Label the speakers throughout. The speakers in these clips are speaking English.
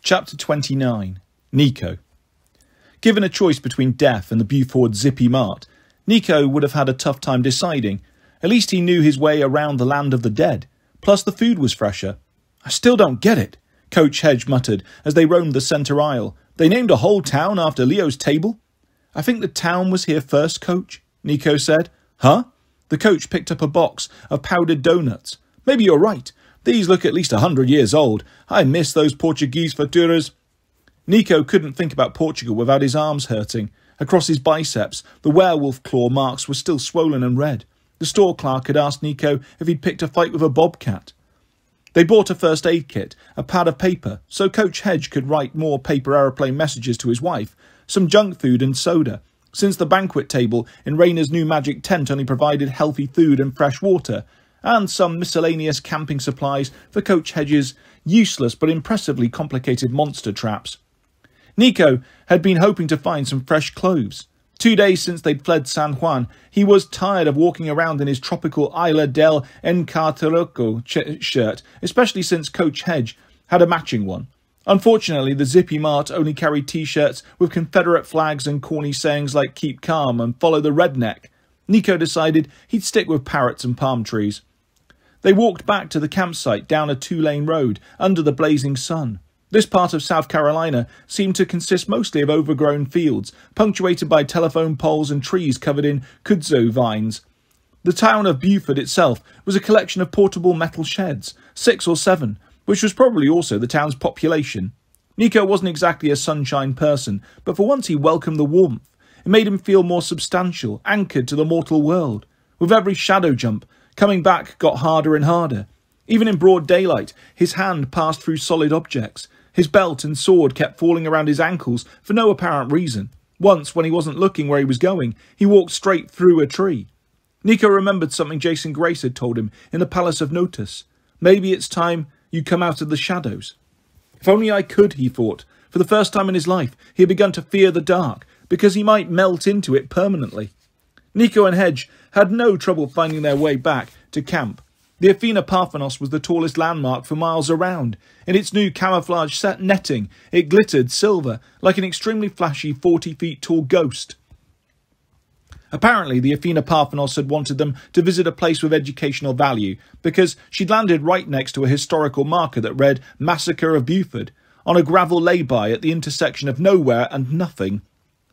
Speaker 1: Chapter 29. Nico. Given a choice between death and the Buford Zippy Mart, Nico would have had a tough time deciding. At least he knew his way around the land of the dead. Plus the food was fresher. "I still don't get it," Coach Hedge muttered as they roamed the centre aisle. "They named a whole town after Leo's table?" "I think the town was here first, Coach," Nico said. "Huh?" The coach picked up a box of powdered donuts. "Maybe you're right. These look at least 100 years old. I miss those Portuguese faturas." Nico couldn't think about Portugal without his arms hurting. Across his biceps, the werewolf claw marks were still swollen and red. The store clerk had asked Nico if he'd picked a fight with a bobcat. They bought a first aid kit, a pad of paper, so Coach Hedge could write more paper aeroplane messages to his wife, some junk food and soda, since the banquet table in Rayner's new magic tent only provided healthy food and fresh water, and some miscellaneous camping supplies for Coach Hedge's useless but impressively complicated monster traps. Nico had been hoping to find some fresh clothes. 2 days since they'd fled San Juan, he was tired of walking around in his tropical Isla del Encantaroco shirt, especially since Coach Hedge had a matching one. Unfortunately, the Zippy Mart only carried T-shirts with Confederate flags and corny sayings like "keep calm" and "follow the redneck." Nico decided he'd stick with parrots and palm trees. They walked back to the campsite down a 2-lane road under the blazing sun. This part of South Carolina seemed to consist mostly of overgrown fields, punctuated by telephone poles and trees covered in kudzu vines. The town of Buford itself was a collection of portable metal sheds, 6 or 7, which was probably also the town's population. Nico wasn't exactly a sunshine person, but for once he welcomed the warmth. It made him feel more substantial, anchored to the mortal world. With every shadow jump, coming back got harder and harder. Even in broad daylight, his hand passed through solid objects. His belt and sword kept falling around his ankles for no apparent reason. Once, when he wasn't looking where he was going, he walked straight through a tree. Nico remembered something Jason Grace had told him in the Palace of Notus. Maybe it's time you come out of the shadows. If only I could, he thought. For the first time in his life, he had begun to fear the dark, because he might melt into it permanently. Nico and Hedge had no trouble finding their way back to camp. The Athena Parthenos was the tallest landmark for miles around. In its new camouflage set netting, it glittered silver, like an extremely flashy 40 feet tall ghost. Apparently, the Athena Parthenos had wanted them to visit a place with educational value, because she'd landed right next to a historical marker that read "Massacre of Buford," on a gravel lay-by at the intersection of nowhere and nothing.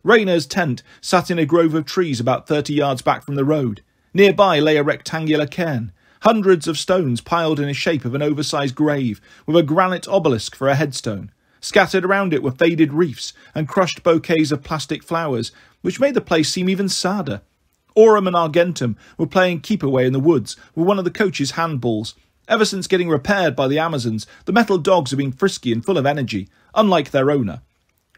Speaker 1: Rayner's tent sat in a grove of trees about 30 yards back from the road. Nearby lay a rectangular cairn. Hundreds of stones piled in the shape of an oversized grave, with a granite obelisk for a headstone. Scattered around it were faded wreaths and crushed bouquets of plastic flowers, which made the place seem even sadder. Aurum and Argentum were playing keep away in the woods with one of the coach's handballs. Ever since getting repaired by the Amazons, the metal dogs had been frisky and full of energy, unlike their owner.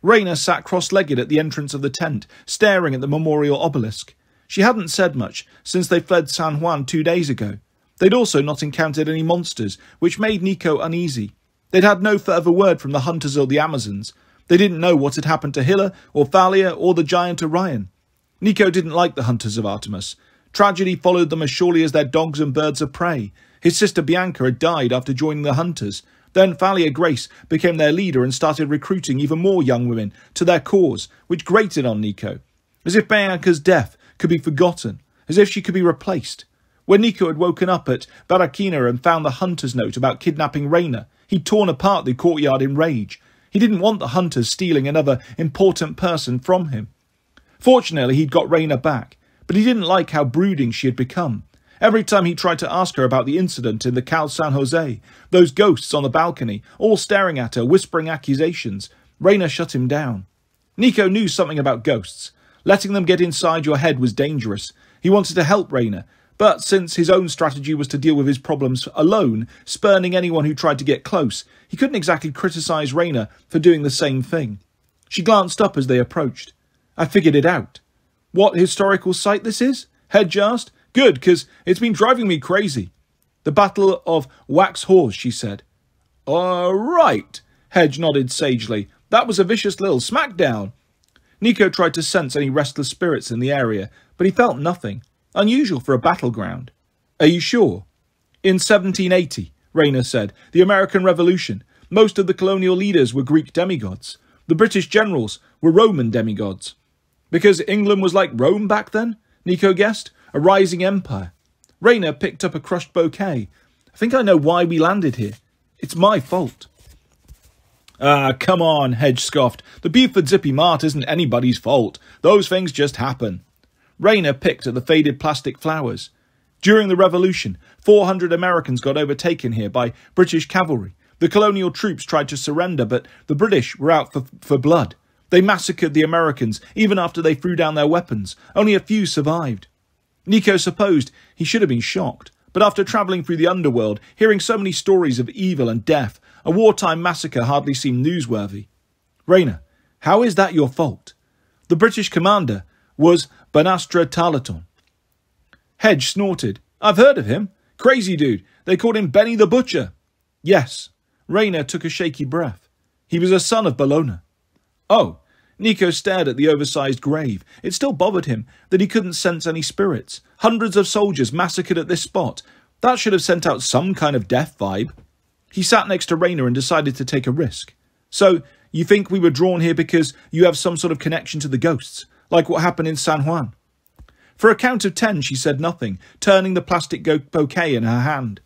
Speaker 1: Rayner sat cross-legged at the entrance of the tent, staring at the memorial obelisk. She hadn't said much since they fled San Juan 2 days ago. They'd also not encountered any monsters, which made Nico uneasy. They'd had no further word from the hunters or the Amazons. They didn't know what had happened to Hilla or Thalia or the giant Orion. Nico didn't like the hunters of Artemis. Tragedy followed them as surely as their dogs and birds of prey. His sister Bianca had died after joining the hunters. Then Thalia Grace became their leader and started recruiting even more young women to their cause, which grated on Nico. As if Bianca's death could be forgotten, as if she could be replaced. When Nico had woken up at Barakina and found the hunter's note about kidnapping Rayner, he'd torn apart the courtyard in rage. He didn't want the hunters stealing another important person from him. Fortunately, he'd got Rayner back, but he didn't like how brooding she had become. Every time he tried to ask her about the incident in the Cal San Jose, those ghosts on the balcony, all staring at her, whispering accusations, Rayner shut him down. Nico knew something about ghosts. Letting them get inside your head was dangerous. He wanted to help Rayner, but since his own strategy was to deal with his problems alone, spurning anyone who tried to get close, he couldn't exactly criticise Rayner for doing the same thing. She glanced up as they approached. "I figured it out." "What historical site this is?" Hedge asked. "Good, because it's been driving me crazy." "The Battle of Wax Horse," she said. Right," Hedge nodded sagely. "That was a vicious little smackdown." Nico tried to sense any restless spirits in the area, but he felt nothing. Unusual for a battleground. "Are you sure?" "In 1780, Rayner said. "The American Revolution. Most of the colonial leaders were Greek demigods. The British generals were Roman demigods. Because England was like Rome back then, Nico guessed, a rising empire. Rayner picked up a crushed bouquet. I think I know why we landed here. It's my fault. Ah, come on, Hedge scoffed. The Buford Zippy Mart isn't anybody's fault. Those things just happen. Rayner picked at the faded plastic flowers. During the Revolution, 400 Americans got overtaken here by British cavalry. The colonial troops tried to surrender, but the British were out for blood. They massacred the Americans, even after they threw down their weapons. Only a few survived. Nico supposed he should have been shocked, but after travelling through the underworld, hearing so many stories of evil and death, a wartime massacre hardly seemed newsworthy. Rayner, how is that your fault? The British commander was Banastra Tarleton. Hedge snorted. I've heard of him. Crazy dude. They called him Benny the Butcher. Yes. Rayner took a shaky breath. He was a son of Bologna. Oh. Nico stared at the oversized grave. It still bothered him that he couldn't sense any spirits. Hundreds of soldiers massacred at this spot. That should have sent out some kind of death vibe. He sat next to Rayner and decided to take a risk. So, you think we were drawn here because you have some sort of connection to the ghosts, like what happened in San Juan? For a count of 10, she said nothing, turning the plastic bouquet in her hand.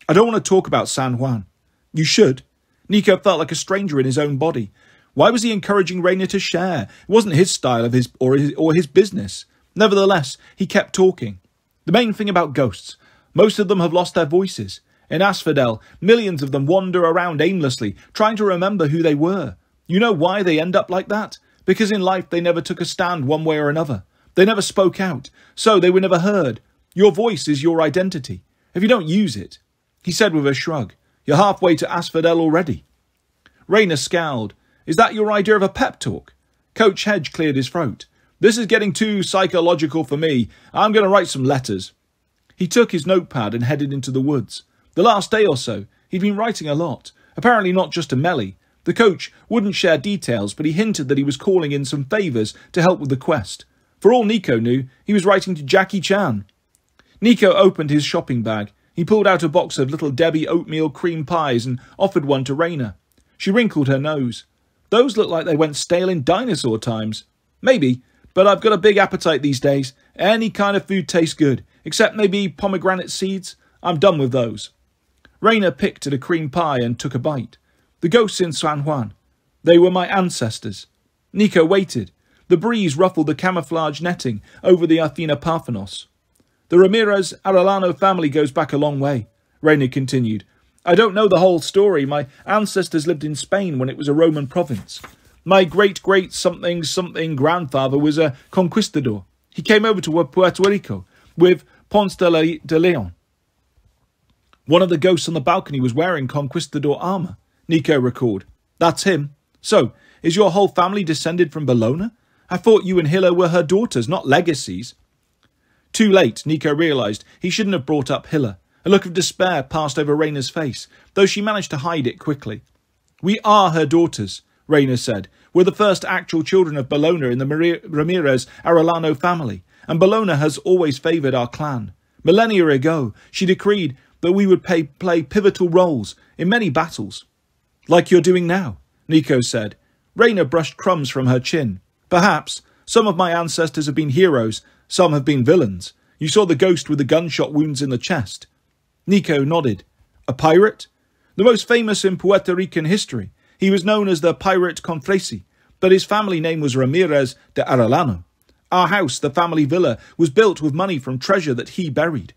Speaker 1: I don't want to talk about San Juan. You should. Nico felt like a stranger in his own body. Why was he encouraging Rayner to share? It wasn't his style of his business. Nevertheless, he kept talking. The main thing about ghosts, most of them have lost their voices. In Asphodel, millions of them wander around aimlessly, trying to remember who they were. You know why they end up like that? Because in life they never took a stand one way or another. They never spoke out, so they were never heard. Your voice is your identity. If you don't use it, he said with a shrug, you're halfway to Asphodel already. Rayner scowled. Is that your idea of a pep talk? Coach Hedge cleared his throat. This is getting too psychological for me. I'm going to write some letters. He took his notepad and headed into the woods. The last day or so, he'd been writing a lot. Apparently not just to Melly. The coach wouldn't share details, but he hinted that he was calling in some favours to help with the quest. For all Nico knew, he was writing to Jackie Chan. Nico opened his shopping bag. He pulled out a box of Little Debbie oatmeal cream pies and offered one to Rayner. She wrinkled her nose. Those look like they went stale in dinosaur times. Maybe, but I've got a big appetite these days. Any kind of food tastes good, except maybe pomegranate seeds. I'm done with those. Rayner picked at a cream pie and took a bite. The ghosts in San Juan. They were my ancestors. Nico waited. The breeze ruffled the camouflage netting over the Athena Parthenos. The Ramirez Arellano family goes back a long way, Rayner continued. I don't know the whole story. My ancestors lived in Spain when it was a Roman province. My great-great-something-something grandfather was a conquistador. He came over to Puerto Rico with Ponce de Leon. One of the ghosts on the balcony was wearing conquistador armour, Nico recalled. That's him. So, is your whole family descended from Bologna? I thought you and Hilla were her daughters, not legacies. Too late, Nico realised he shouldn't have brought up Hilla. A look of despair passed over Rayner's face, though she managed to hide it quickly. We are her daughters, Rayner said. We're the first actual children of Bologna in the Ramirez Arellano family, and Bologna has always favoured our clan. Millennia ago, she decreed that we would play pivotal roles in many battles. Like you're doing now, Nico said. Rayner brushed crumbs from her chin. Perhaps. Some of my ancestors have been heroes, some have been villains. You saw the ghost with the gunshot wounds in the chest. Nico nodded. A pirate? The most famous in Puerto Rican history. He was known as the Pirate Confresi, but his family name was Ramirez de Arellano. Our house, the family villa, was built with money from treasure that he buried.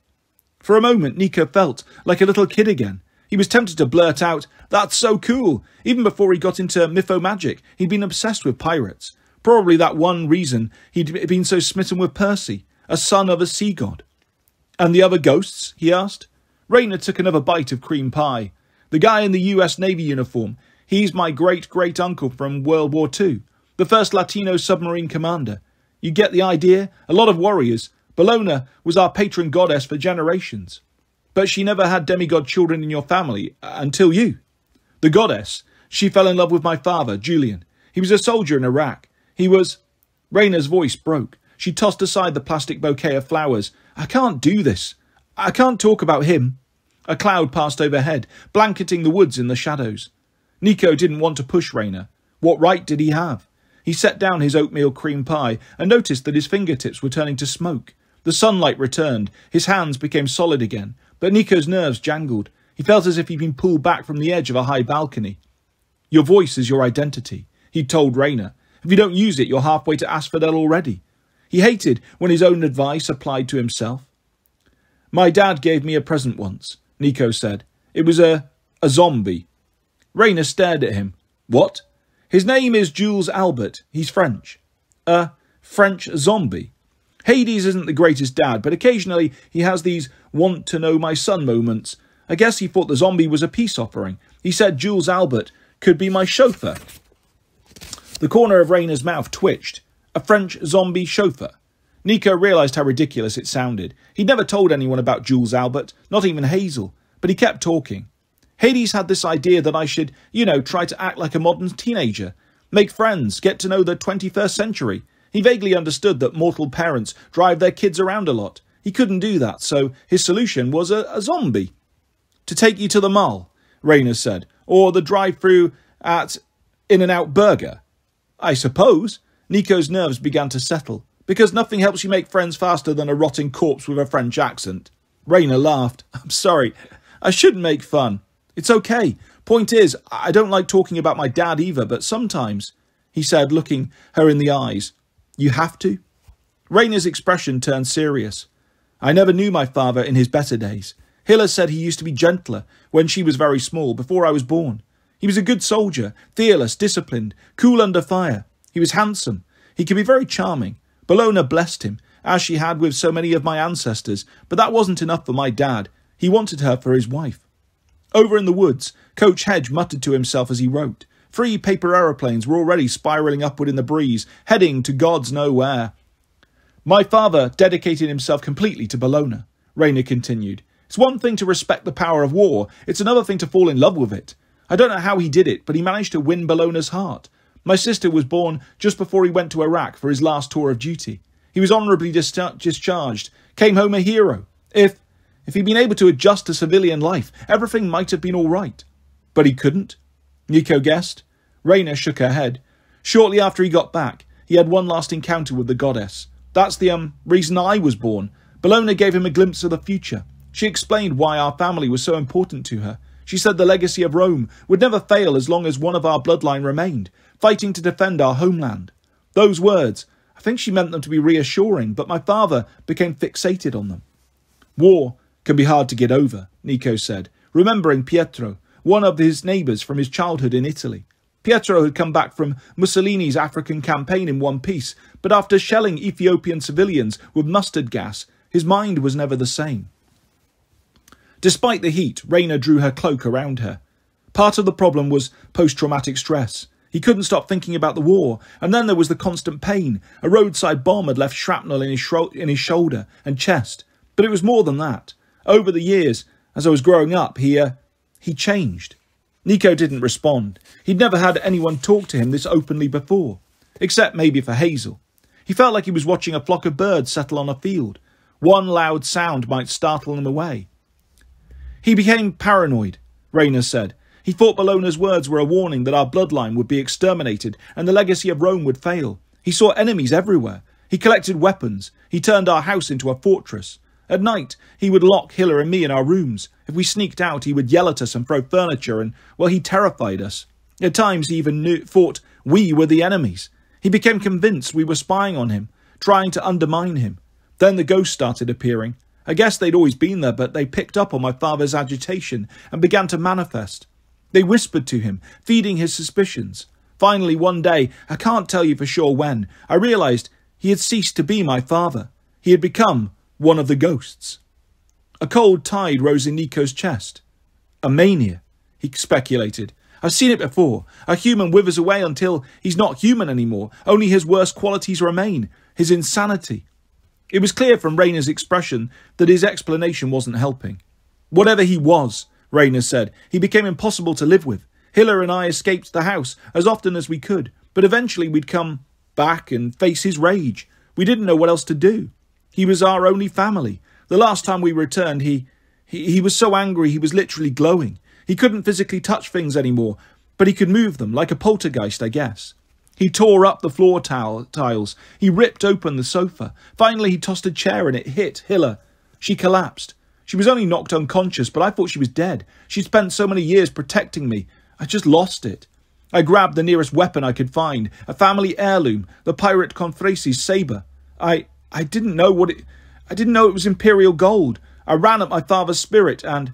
Speaker 1: For a moment, Nico felt like a little kid again. He was tempted to blurt out, "That's so cool!" Even before he got into mythomagic, he'd been obsessed with pirates. Probably that one reason he'd been so smitten with Percy, a son of a sea god. And the other ghosts? He asked. Rayner took another bite of cream pie. The guy in the US Navy uniform, he's my great-great-uncle from World War II, the first Latino submarine commander. You get the idea? A lot of warriors. Bologna was our patron goddess for generations. But she never had demigod children in your family, until you. The goddess, she fell in love with my father, Julian. He was a soldier in Iraq. He was... Rayner's voice broke. She tossed aside the plastic bouquet of flowers. I can't do this. I can't talk about him. A cloud passed overhead, blanketing the woods in the shadows. Nico didn't want to push Rainer. What right did he have? He set down his oatmeal cream pie and noticed that his fingertips were turning to smoke. The sunlight returned. His hands became solid again, but Nico's nerves jangled. He felt as if he'd been pulled back from the edge of a high balcony. Your voice is your identity, he'd told Rainer. If you don't use it, you're halfway to Asphodel already. He hated when his own advice applied to himself. My dad gave me a present once, Nico said. It was a zombie. Rainer stared at him. What? His name is Jules Albert. He's French. A French zombie. Hades isn't the greatest dad, but occasionally he has these want-to-know-my-son moments. I guess he thought the zombie was a peace offering. He said Jules Albert could be my chauffeur. The corner of Rainer's mouth twitched. A French zombie chauffeur. Nico realised how ridiculous it sounded. He'd never told anyone about Jules Albert, not even Hazel, but he kept talking. Hades had this idea that I should, try to act like a modern teenager, make friends, get to know the 21st century. He vaguely understood that mortal parents drive their kids around a lot. He couldn't do that, so his solution was a zombie. To take you to the mall, Rainer said, or the drive-through at In-N-Out Burger. I suppose. Nico's nerves began to settle, because nothing helps you make friends faster than a rotting corpse with a French accent. Rainer laughed. I'm sorry, I shouldn't make fun. It's okay. Point is, I don't like talking about my dad either, but sometimes, he said, looking her in the eyes. You have to? Rainer's expression turned serious. I never knew my father in his better days. Hiller said he used to be gentler when she was very small, before I was born. He was a good soldier, fearless, disciplined, cool under fire. He was handsome. He could be very charming. Bellona blessed him, as she had with so many of my ancestors, but that wasn't enough for my dad. He wanted her for his wife. Over in the woods, Coach Hedge muttered to himself as he wrote. 3 paper aeroplanes were already spiralling upward in the breeze, heading to God's know where. My father dedicated himself completely to Bellona, Rainer continued. It's one thing to respect the power of war, it's another thing to fall in love with it. I don't know how he did it, but he managed to win Bellona's heart. My sister was born just before he went to Iraq for his last tour of duty. He was honourably discharged, came home a hero. If he'd been able to adjust to civilian life, everything might have been all right. But he couldn't, Nico guessed. Rainer shook her head. Shortly after he got back, he had one last encounter with the goddess. That's the reason I was born. Bellona gave him a glimpse of the future. She explained why our family was so important to her. She said the legacy of Rome would never fail as long as one of our bloodline remained, fighting to defend our homeland. Those words, I think she meant them to be reassuring, but my father became fixated on them. War can be hard to get over, Nico said, remembering Pietro, one of his neighbours from his childhood in Italy. Pietro had come back from Mussolini's African campaign in one piece, but after shelling Ethiopian civilians with mustard gas, his mind was never the same. Despite the heat, Rainer drew her cloak around her. Part of the problem was post-traumatic stress. He couldn't stop thinking about the war, and then there was the constant pain. A roadside bomb had left shrapnel in his shoulder and chest. But it was more than that. Over the years, as I was growing up, he changed. Nico didn't respond. He'd never had anyone talk to him this openly before, except maybe for Hazel. He felt like he was watching a flock of birds settle on a field. One loud sound might startle them away. He became paranoid, Rainer said. He thought Bellona's words were a warning that our bloodline would be exterminated and the legacy of Rome would fail. He saw enemies everywhere. He collected weapons. He turned our house into a fortress. At night, he would lock Hiller and me in our rooms. If we sneaked out, he would yell at us and throw furniture, and, well, he terrified us. At times, he even thought we were the enemies. He became convinced we were spying on him, trying to undermine him. Then the ghosts started appearing. I guess they'd always been there, but they picked up on my father's agitation and began to manifest. They whispered to him, feeding his suspicions. Finally, one day, I can't tell you for sure when, I realised he had ceased to be my father. He had become one of the ghosts. A cold tide rose in Nico's chest. A mania, he speculated. I've seen it before. A human withers away until he's not human anymore. Only his worst qualities remain. His insanity. It was clear from Rainer's expression that his explanation wasn't helping. Whatever he was, Rainer said, he became impossible to live with. Hiller and I escaped the house as often as we could, but eventually we'd come back and face his rage. We didn't know what else to do. He was our only family. The last time we returned, he was so angry he was literally glowing. He couldn't physically touch things anymore, but he could move them, like a poltergeist, I guess. He tore up the floor tiles. He ripped open the sofa. Finally, he tossed a chair and it hit Hilla. She collapsed. She was only knocked unconscious, but I thought she was dead. She'd spent so many years protecting me. I just lost it. I grabbed the nearest weapon I could find, a family heirloom, the pirate Confracy's sabre. I didn't know it was imperial gold. I ran at my father's spirit and...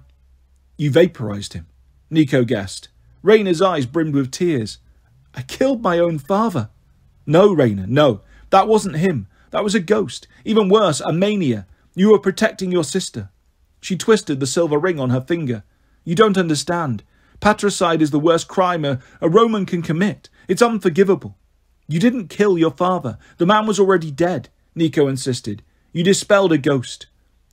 Speaker 1: You vaporized him, Nico guessed. Rayna's eyes brimmed with tears. I killed my own father. No, Rayna, no. That wasn't him. That was a ghost. Even worse, a mania. You were protecting your sister. She twisted the silver ring on her finger. You don't understand. Patricide is the worst crime a Roman can commit. It's unforgivable. You didn't kill your father. The man was already dead, Nico insisted. You dispelled a ghost.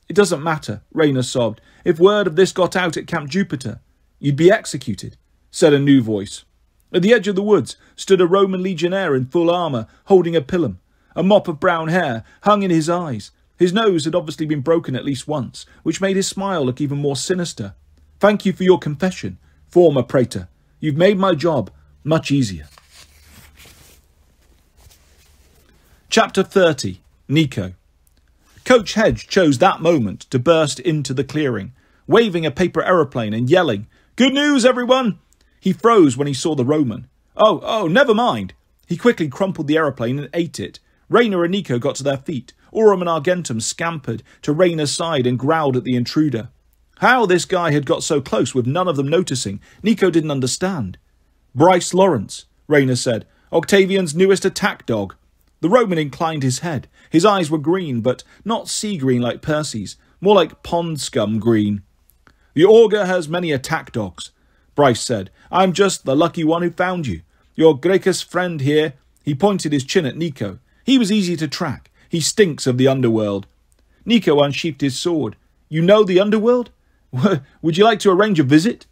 Speaker 1: It doesn't matter, Rayna sobbed. If word of this got out at Camp Jupiter, you'd be executed, said a new voice. At the edge of the woods stood a Roman legionnaire in full armour, holding a pilum. A mop of brown hair hung in his eyes. His nose had obviously been broken at least once, which made his smile look even more sinister. Thank you for your confession, former praetor. You've made my job much easier. Chapter 30. Nico. Coach Hedge chose that moment to burst into the clearing, waving a paper aeroplane and yelling, "Good news, everyone!" He froze when he saw the Roman. Oh, never mind. He quickly crumpled the aeroplane and ate it. Rayna and Nico got to their feet. Aurum and Argentum scampered to Rayna's side and growled at the intruder. How this guy had got so close with none of them noticing, Nico didn't understand. Bryce Lawrence, Rayna said, Octavian's newest attack dog. The Roman inclined his head. His eyes were green, but not sea green like Percy's, more like pond scum green. The Augur has many attack dogs, Bryce said. I'm just the lucky one who found you. Your Gracchus friend here. He pointed his chin at Nico. He was easy to track. He stinks of the underworld. Nico unsheathed his sword. You know the underworld? Would you like to arrange a visit?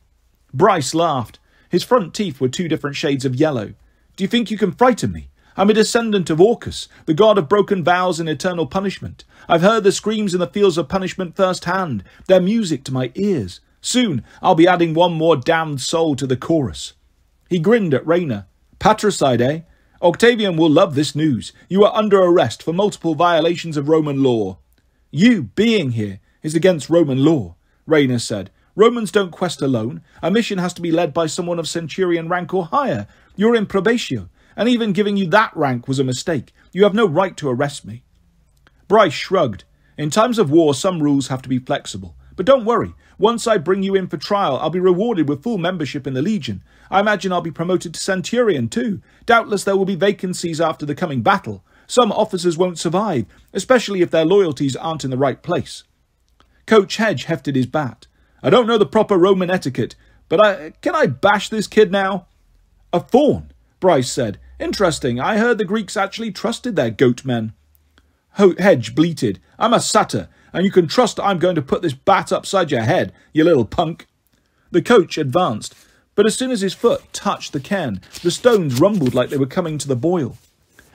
Speaker 1: Bryce laughed. His front teeth were 2 different shades of yellow. Do you think you can frighten me? I'm a descendant of Orcus, the god of broken vows and eternal punishment. I've heard the screams in the fields of punishment firsthand. They're music to my ears. Soon I'll be adding one more damned soul to the chorus. He grinned at Rayna. Patricide, eh? Octavian will love this news. You are under arrest for multiple violations of Roman law. You being here is against Roman law, Rayna said. Romans don't quest alone. A mission has to be led by someone of centurion rank or higher. You're in probatio, and even giving you that rank was a mistake. You have no right to arrest me. Bryce shrugged. In times of war, some rules have to be flexible. But don't worry. Once I bring you in for trial, I'll be rewarded with full membership in the Legion. I imagine I'll be promoted to centurion too. Doubtless there will be vacancies after the coming battle. Some officers won't survive, especially if their loyalties aren't in the right place. Coach Hedge hefted his bat. I don't know the proper Roman etiquette, but can I bash this kid now? A fawn, Bryce said. Interesting. I heard the Greeks actually trusted their goat men. Hedge bleated. I'm a satyr, and you can trust I'm going to put this bat upside your head, you little punk. The coach advanced, but as soon as his foot touched the cairn, the stones rumbled like they were coming to the boil.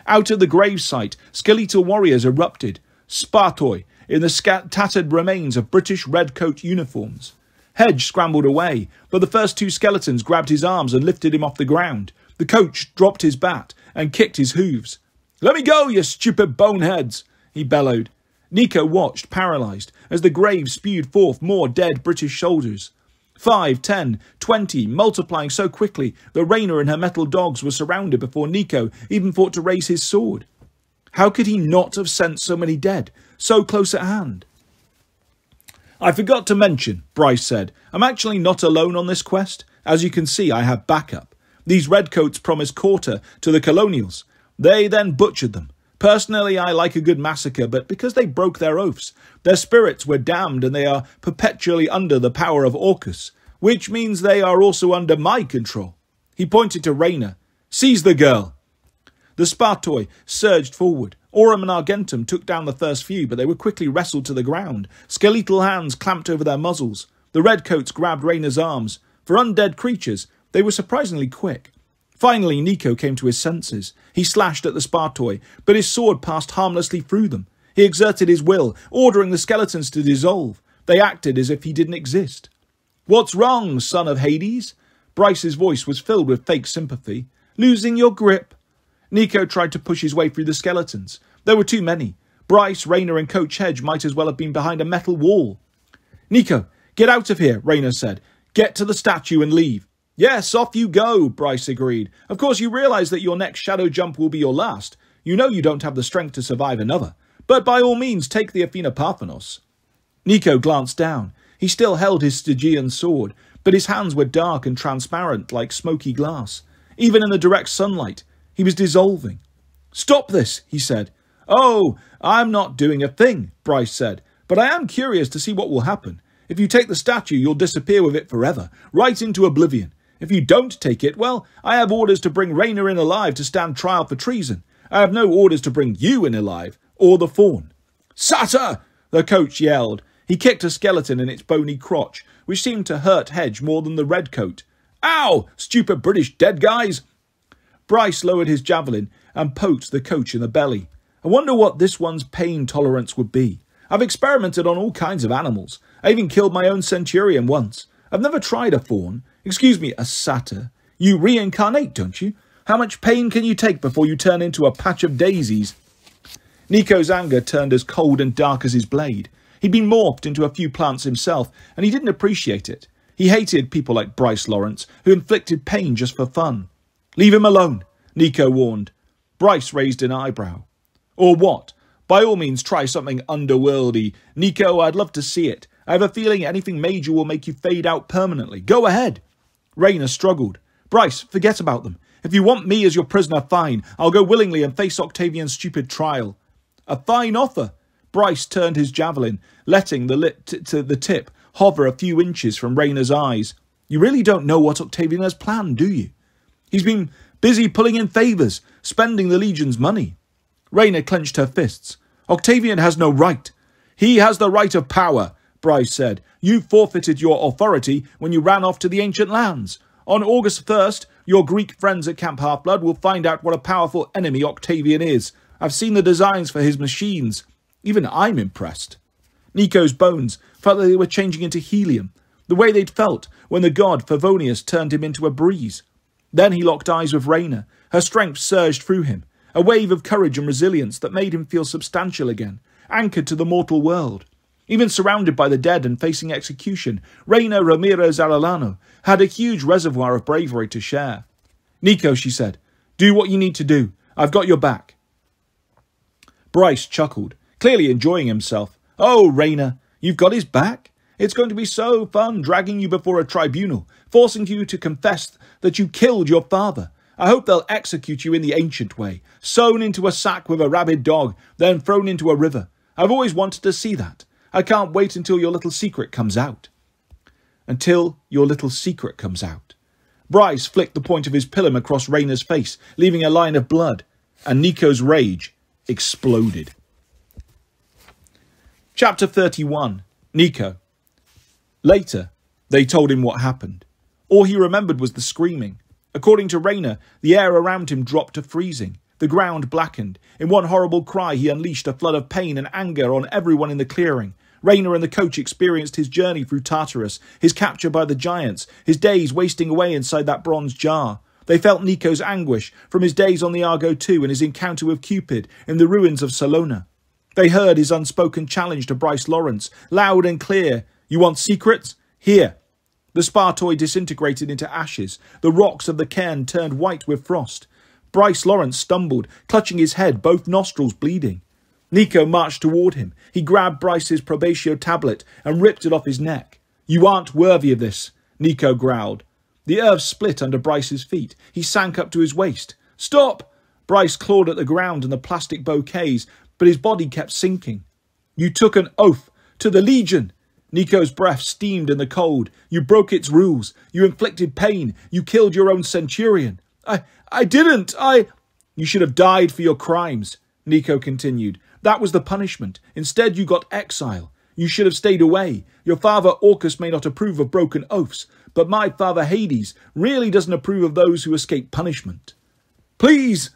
Speaker 1: Out of the gravesite, skeletal warriors erupted, Spartoi, in the tattered remains of British redcoat uniforms. Hedge scrambled away, but the first 2 skeletons grabbed his arms and lifted him off the ground. The coach dropped his bat and kicked his hooves. Let me go, you stupid boneheads, he bellowed. Nico watched, paralysed, as the grave spewed forth more dead British soldiers. 5, 10, 20, multiplying so quickly that Rayna and her metal dogs were surrounded before Nico even thought to raise his sword. How could he not have sent so many dead, so close at hand? I forgot to mention, Bryce said, I'm actually not alone on this quest. As you can see, I have backup. These redcoats promised quarter to the colonials. They then butchered them. Personally, I like a good massacre, but because they broke their oaths, their spirits were damned and they are perpetually under the power of Orcus, which means they are also under my control. He pointed to Rayna. Seize the girl. The Spartoi surged forward. Aurum and Argentum took down the first few, but they were quickly wrestled to the ground. Skeletal hands clamped over their muzzles. The redcoats grabbed Rayna's arms. For undead creatures, they were surprisingly quick. Finally, Nico came to his senses. He slashed at the Spartoi, but his sword passed harmlessly through them. He exerted his will, ordering the skeletons to dissolve. They acted as if he didn't exist. What's wrong, son of Hades? Bryce's voice was filled with fake sympathy. Losing your grip? Nico tried to push his way through the skeletons. There were too many. Bryce, Rayner and Coach Hedge might as well have been behind a metal wall. Nico, get out of here, Rayner said. Get to the statue and leave. Yes, off you go, Bryce agreed. Of course you realise that your next shadow jump will be your last. You know you don't have the strength to survive another. But by all means take the Athena Parthenos. Nico glanced down. He still held his Stygian sword, but his hands were dark and transparent like smoky glass. Even in the direct sunlight, he was dissolving. Stop this, he said. Oh, I'm not doing a thing, Bryce said, but I am curious to see what will happen. If you take the statue, you'll disappear with it forever, right into oblivion. If you don't take it, well, I have orders to bring Rayner in alive to stand trial for treason. I have no orders to bring you in alive, or the fawn. Satyr! The coach yelled. He kicked a skeleton in its bony crotch, which seemed to hurt Hedge more than the redcoat. Ow! Stupid British dead guys! Bryce lowered his javelin and poked the coach in the belly. I wonder what this one's pain tolerance would be. I've experimented on all kinds of animals. I even killed my own centurion once. I've never tried a fawn. Excuse me, a satyr. You reincarnate, don't you? How much pain can you take before you turn into a patch of daisies? Nico's anger turned as cold and dark as his blade. He'd been morphed into a few plants himself, and he didn't appreciate it. He hated people like Bryce Lawrence, who inflicted pain just for fun. Leave him alone, Nico warned. Bryce raised an eyebrow. Or what? By all means, try something underworldy. Nico, I'd love to see it. I have a feeling anything major will make you fade out permanently. Go ahead. Rayner struggled. Bryce, forget about them. If you want me as your prisoner, fine. I'll go willingly and face Octavian's stupid trial. A fine offer. Bryce turned his javelin, letting the tip hover a few inches from Rayner's eyes. You really don't know what Octavian has planned, do you? He's been busy pulling in favours, spending the Legion's money. Rayner clenched her fists. Octavian has no right. He has the right of power, Bryce said. You forfeited your authority when you ran off to the ancient lands. On August 1st, your Greek friends at Camp Half-Blood will find out what a powerful enemy Octavian is. I've seen the designs for his machines. Even I'm impressed. Nico's bones felt that they were changing into helium, the way they'd felt when the god Favonius turned him into a breeze. Then he locked eyes with Rayner. Her strength surged through him, a wave of courage and resilience that made him feel substantial again, anchored to the mortal world. Even surrounded by the dead and facing execution, Rayner Ramirez Arellano had a huge reservoir of bravery to share. Nico, she said, do what you need to do. I've got your back. Bryce chuckled, clearly enjoying himself. Oh, Rayner, you've got his back? It's going to be so fun dragging you before a tribunal, forcing you to confess that you killed your father. I hope they'll execute you in the ancient way, sewn into a sack with a rabid dog, then thrown into a river. I've always wanted to see that. I can't wait until your little secret comes out. Until your little secret comes out. Bryce flicked the point of his pilum across Rayner's face, leaving a line of blood, and Nico's rage exploded. Chapter 31. Nico. Later, they told him what happened. All he remembered was the screaming. According to Rayner, the air around him dropped to freezing. The ground blackened. In one horrible cry, he unleashed a flood of pain and anger on everyone in the clearing. Rayner and the coach experienced his journey through Tartarus, his capture by the giants, his days wasting away inside that bronze jar. They felt Nico's anguish from his days on the Argo II and his encounter with Cupid in the ruins of Salona. They heard his unspoken challenge to Bryce Lawrence, loud and clear. You want secrets? Here. The Spartoid disintegrated into ashes. The rocks of the cairn turned white with frost. Bryce Lawrence stumbled, clutching his head, both nostrils bleeding. Nico marched toward him. He grabbed Bryce's probatio tablet and ripped it off his neck. You aren't worthy of this, Nico growled. The earth split under Bryce's feet. He sank up to his waist. Stop! Bryce clawed at the ground and the plastic bouquets, but his body kept sinking. You took an oath to the Legion. Nico's breath steamed in the cold. You broke its rules. You inflicted pain. You killed your own centurion. I didn't. You should have died for your crimes, Nico continued. That was the punishment. Instead, you got exile. You should have stayed away. Your father Orcus may not approve of broken oaths, but my father Hades really doesn't approve of those who escape punishment. Please!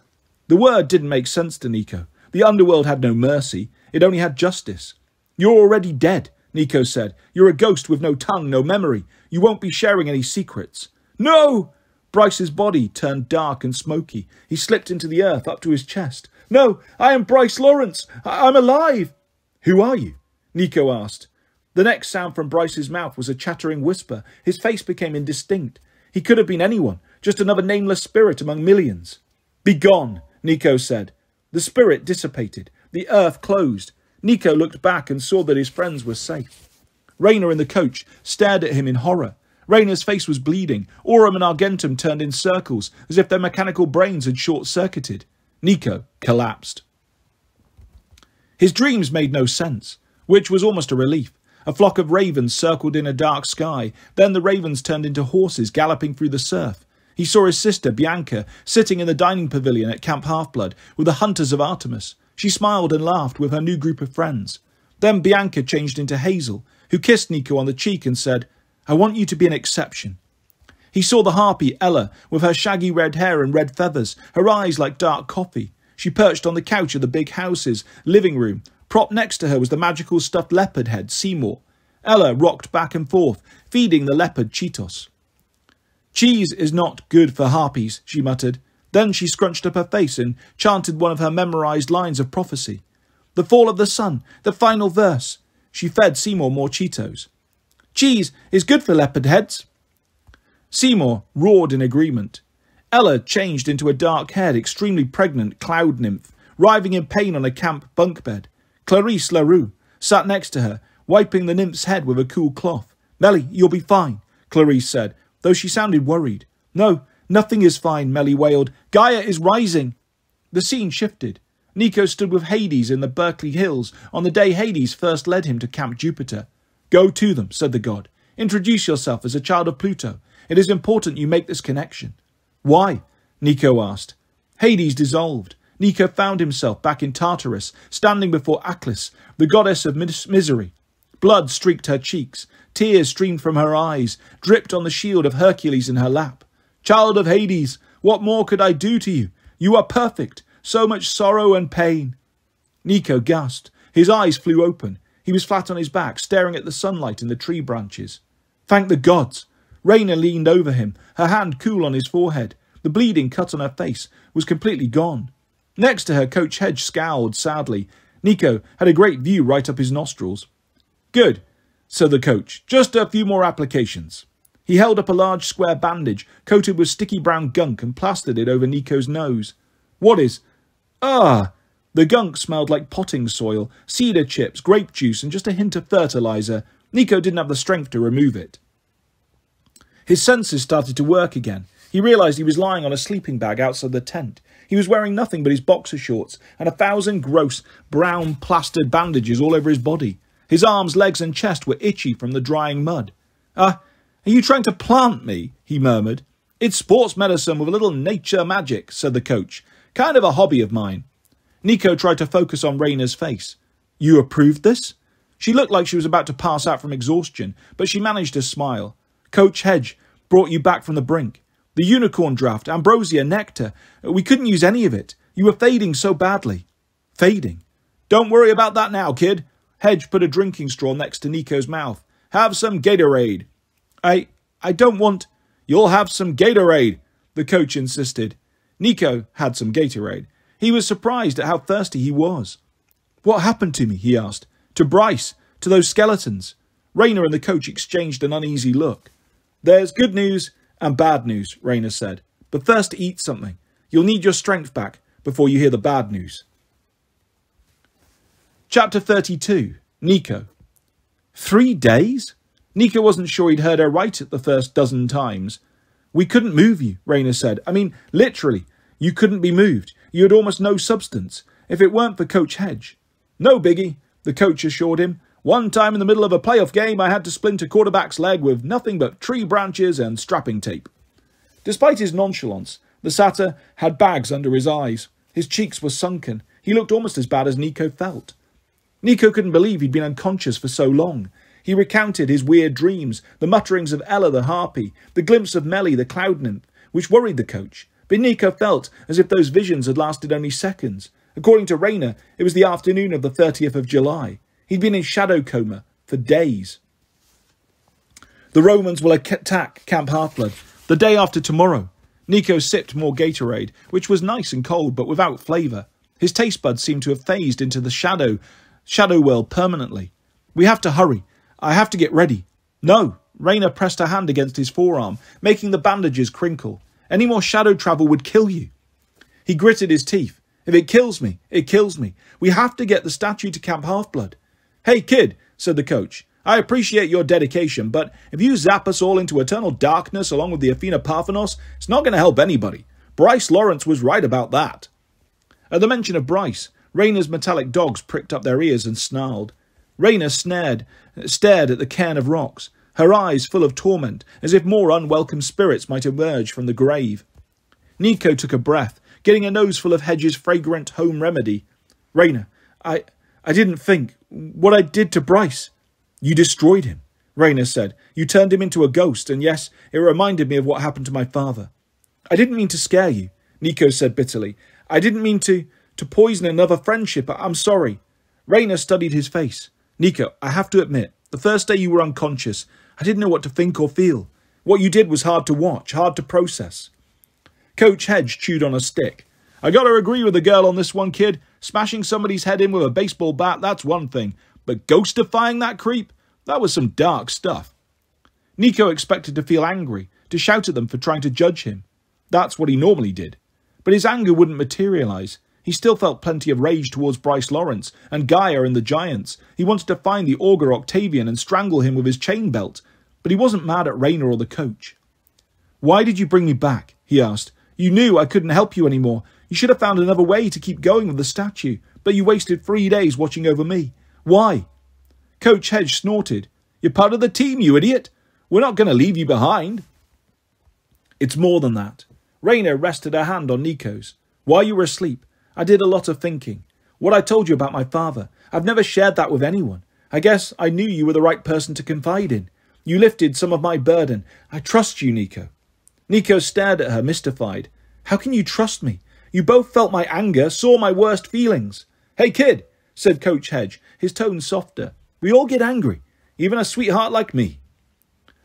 Speaker 1: The word didn't make sense to Nico. The underworld had no mercy. It only had justice. You're already dead, Nico said. You're a ghost with no tongue, no memory. You won't be sharing any secrets. No! Bryce's body turned dark and smoky. He slipped into the earth up to his chest. No, I am Bryce Lawrence. I'm alive. Who are you? Nico asked. The next sound from Bryce's mouth was a chattering whisper. His face became indistinct. He could have been anyone, just another nameless spirit among millions. Begone, Nico said. The spirit dissipated. The earth closed. Nico looked back and saw that his friends were safe. Rayner in the coach stared at him in horror. Rayner's face was bleeding. Aurum and Argentum turned in circles, as if their mechanical brains had short-circuited. Nico collapsed. His dreams made no sense, which was almost a relief. A flock of ravens circled in a dark sky. Then the ravens turned into horses galloping through the surf. He saw his sister, Bianca, sitting in the dining pavilion at Camp Half-Blood with the hunters of Artemis. She smiled and laughed with her new group of friends. Then Bianca changed into Hazel, who kissed Nico on the cheek and said, I want you to be an exception. He saw the harpy, Ella, with her shaggy red hair and red feathers, her eyes like dark coffee. She perched on the couch of the big house's living room. Propped next to her was the magical stuffed leopard head, Seymour. Ella rocked back and forth, feeding the leopard Cheetos. Cheese is not good for harpies, she muttered. Then she scrunched up her face and chanted one of her memorized lines of prophecy. The fall of the sun, the final verse. She fed Seymour more Cheetos. Cheese is good for leopard heads. Seymour roared in agreement. Ella changed into a dark-haired, extremely pregnant cloud nymph, writhing in pain on a camp bunk bed. Clarice Larue sat next to her, wiping the nymph's head with a cool cloth. Melly, you'll be fine, Clarice said, though she sounded worried. No, nothing is fine, Melly wailed. Gaia is rising. The scene shifted. Nico stood with Hades in the Berkeley Hills on the day Hades first led him to Camp Jupiter. Go to them, said the god. Introduce yourself as a child of Pluto. It is important you make this connection. Why? Nico asked. Hades dissolved. Nico found himself back in Tartarus, standing before Aklis, the goddess of misery. Blood streaked her cheeks. Tears streamed from her eyes, dripped on the shield of Hercules in her lap. Child of Hades, what more could I do to you? You are perfect. So much sorrow and pain. Nico gasped. His eyes flew open. He was flat on his back, staring at the sunlight in the tree branches. Thank the gods. Rayner leaned over him, her hand cool on his forehead. The bleeding cut on her face was completely gone. Next to her, Coach Hedge scowled sadly. Nico had a great view right up his nostrils. Good, said the coach. Just a few more applications. He held up a large square bandage, coated with sticky brown gunk, and plastered it over Nico's nose. What is... Ah! The gunk smelled like potting soil, cedar chips, grape juice, and just a hint of fertilizer. Nico didn't have the strength to remove it. His senses started to work again. He realised he was lying on a sleeping bag outside the tent. He was wearing nothing but his boxer shorts and 1,000 gross, brown, plastered bandages all over his body. His arms, legs and chest were itchy from the drying mud. Are you trying to plant me? He murmured. It's sports medicine with a little nature magic, said the coach. Kind of a hobby of mine. Nico tried to focus on Rayner's face. You approved this? She looked like she was about to pass out from exhaustion, but she managed to smile. Coach Hedge brought you back from the brink. The unicorn draft, ambrosia, nectar. We couldn't use any of it. You were fading so badly. Fading? Don't worry about that now, kid. Hedge put a drinking straw next to Nico's mouth. Have some Gatorade. I don't want... You'll have some Gatorade, the coach insisted. Nico had some Gatorade. He was surprised at how thirsty he was. What happened to me, he asked. To Bryce, to those skeletons. Rayner and the coach exchanged an uneasy look. There's good news and bad news, Rayner said. But first eat something. You'll need your strength back before you hear the bad news. Chapter 32. Nico. 3 days? Nico wasn't sure he'd heard her right at the first dozen times. We couldn't move you, Rayner said. I mean, literally. You couldn't be moved. You had almost no substance, if it weren't for Coach Hedge. No biggie, the coach assured him. One time in the middle of a playoff game, I had to splint a quarterback's leg with nothing but tree branches and strapping tape. Despite his nonchalance, the satyr had bags under his eyes. His cheeks were sunken. He looked almost as bad as Nico felt. Nico couldn't believe he'd been unconscious for so long. He recounted his weird dreams, the mutterings of Ella the harpy, the glimpse of Melly the cloud nymph, which worried the coach. But Nico felt as if those visions had lasted only seconds. According to Rayner, it was the afternoon of the 30th of July. He'd been in shadow coma for days. The Romans will attack Camp Half-Blood. The day after tomorrow. Nico sipped more Gatorade, which was nice and cold but without flavour. His taste buds seemed to have phased into the shadow world permanently. We have to hurry. I have to get ready. No. Raina pressed her hand against his forearm, making the bandages crinkle. Any more shadow travel would kill you. He gritted his teeth. If it kills me, it kills me. We have to get the statue to Camp Half-Blood. Hey, kid, said the coach. I appreciate your dedication, but if you zap us all into eternal darkness along with the Athena Parthenos, it's not going to help anybody. Bryce Lawrence was right about that. At the mention of Bryce, Raina's metallic dogs pricked up their ears and snarled. Raina stared at the cairn of rocks, her eyes full of torment, as if more unwelcome spirits might emerge from the grave. Nico took a breath, getting a nose full of Hedge's fragrant home remedy. Raina, I didn't think what I did to Bryce. You destroyed him, Raina said. You turned him into a ghost, and yes, it reminded me of what happened to my father. I didn't mean to scare you, Nico said bitterly. I didn't mean to poison another friendship. I'm sorry. Raina studied his face. Nico, I have to admit, the first day you were unconscious, I didn't know what to think or feel. What you did was hard to watch, hard to process. Coach Hedge chewed on a stick. I gotta agree with the girl on this one, kid. Smashing somebody's head in with a baseball bat, that's one thing. But ghostifying that creep? That was some dark stuff. Nico expected to feel angry, to shout at them for trying to judge him. That's what he normally did. But his anger wouldn't materialise. He still felt plenty of rage towards Bryce Lawrence and Gaia and the Giants. He wanted to find the Augur Octavian and strangle him with his chain belt. But he wasn't mad at Raina or the coach. Why did you bring me back? He asked. You knew I couldn't help you anymore. You should have found another way to keep going with the statue. But you wasted 3 days watching over me. Why? Coach Hedge snorted. You're part of the team, you idiot. We're not going to leave you behind. It's more than that. Raina rested her hand on Nico's. While you were asleep, I did a lot of thinking. What I told you about my father, I've never shared that with anyone. I guess I knew you were the right person to confide in. You lifted some of my burden. I trust you, Nico. Nico stared at her, mystified. How can you trust me? You both felt my anger, saw my worst feelings. Hey, kid, said Coach Hedge, his tone softer. We all get angry, even a sweetheart like me.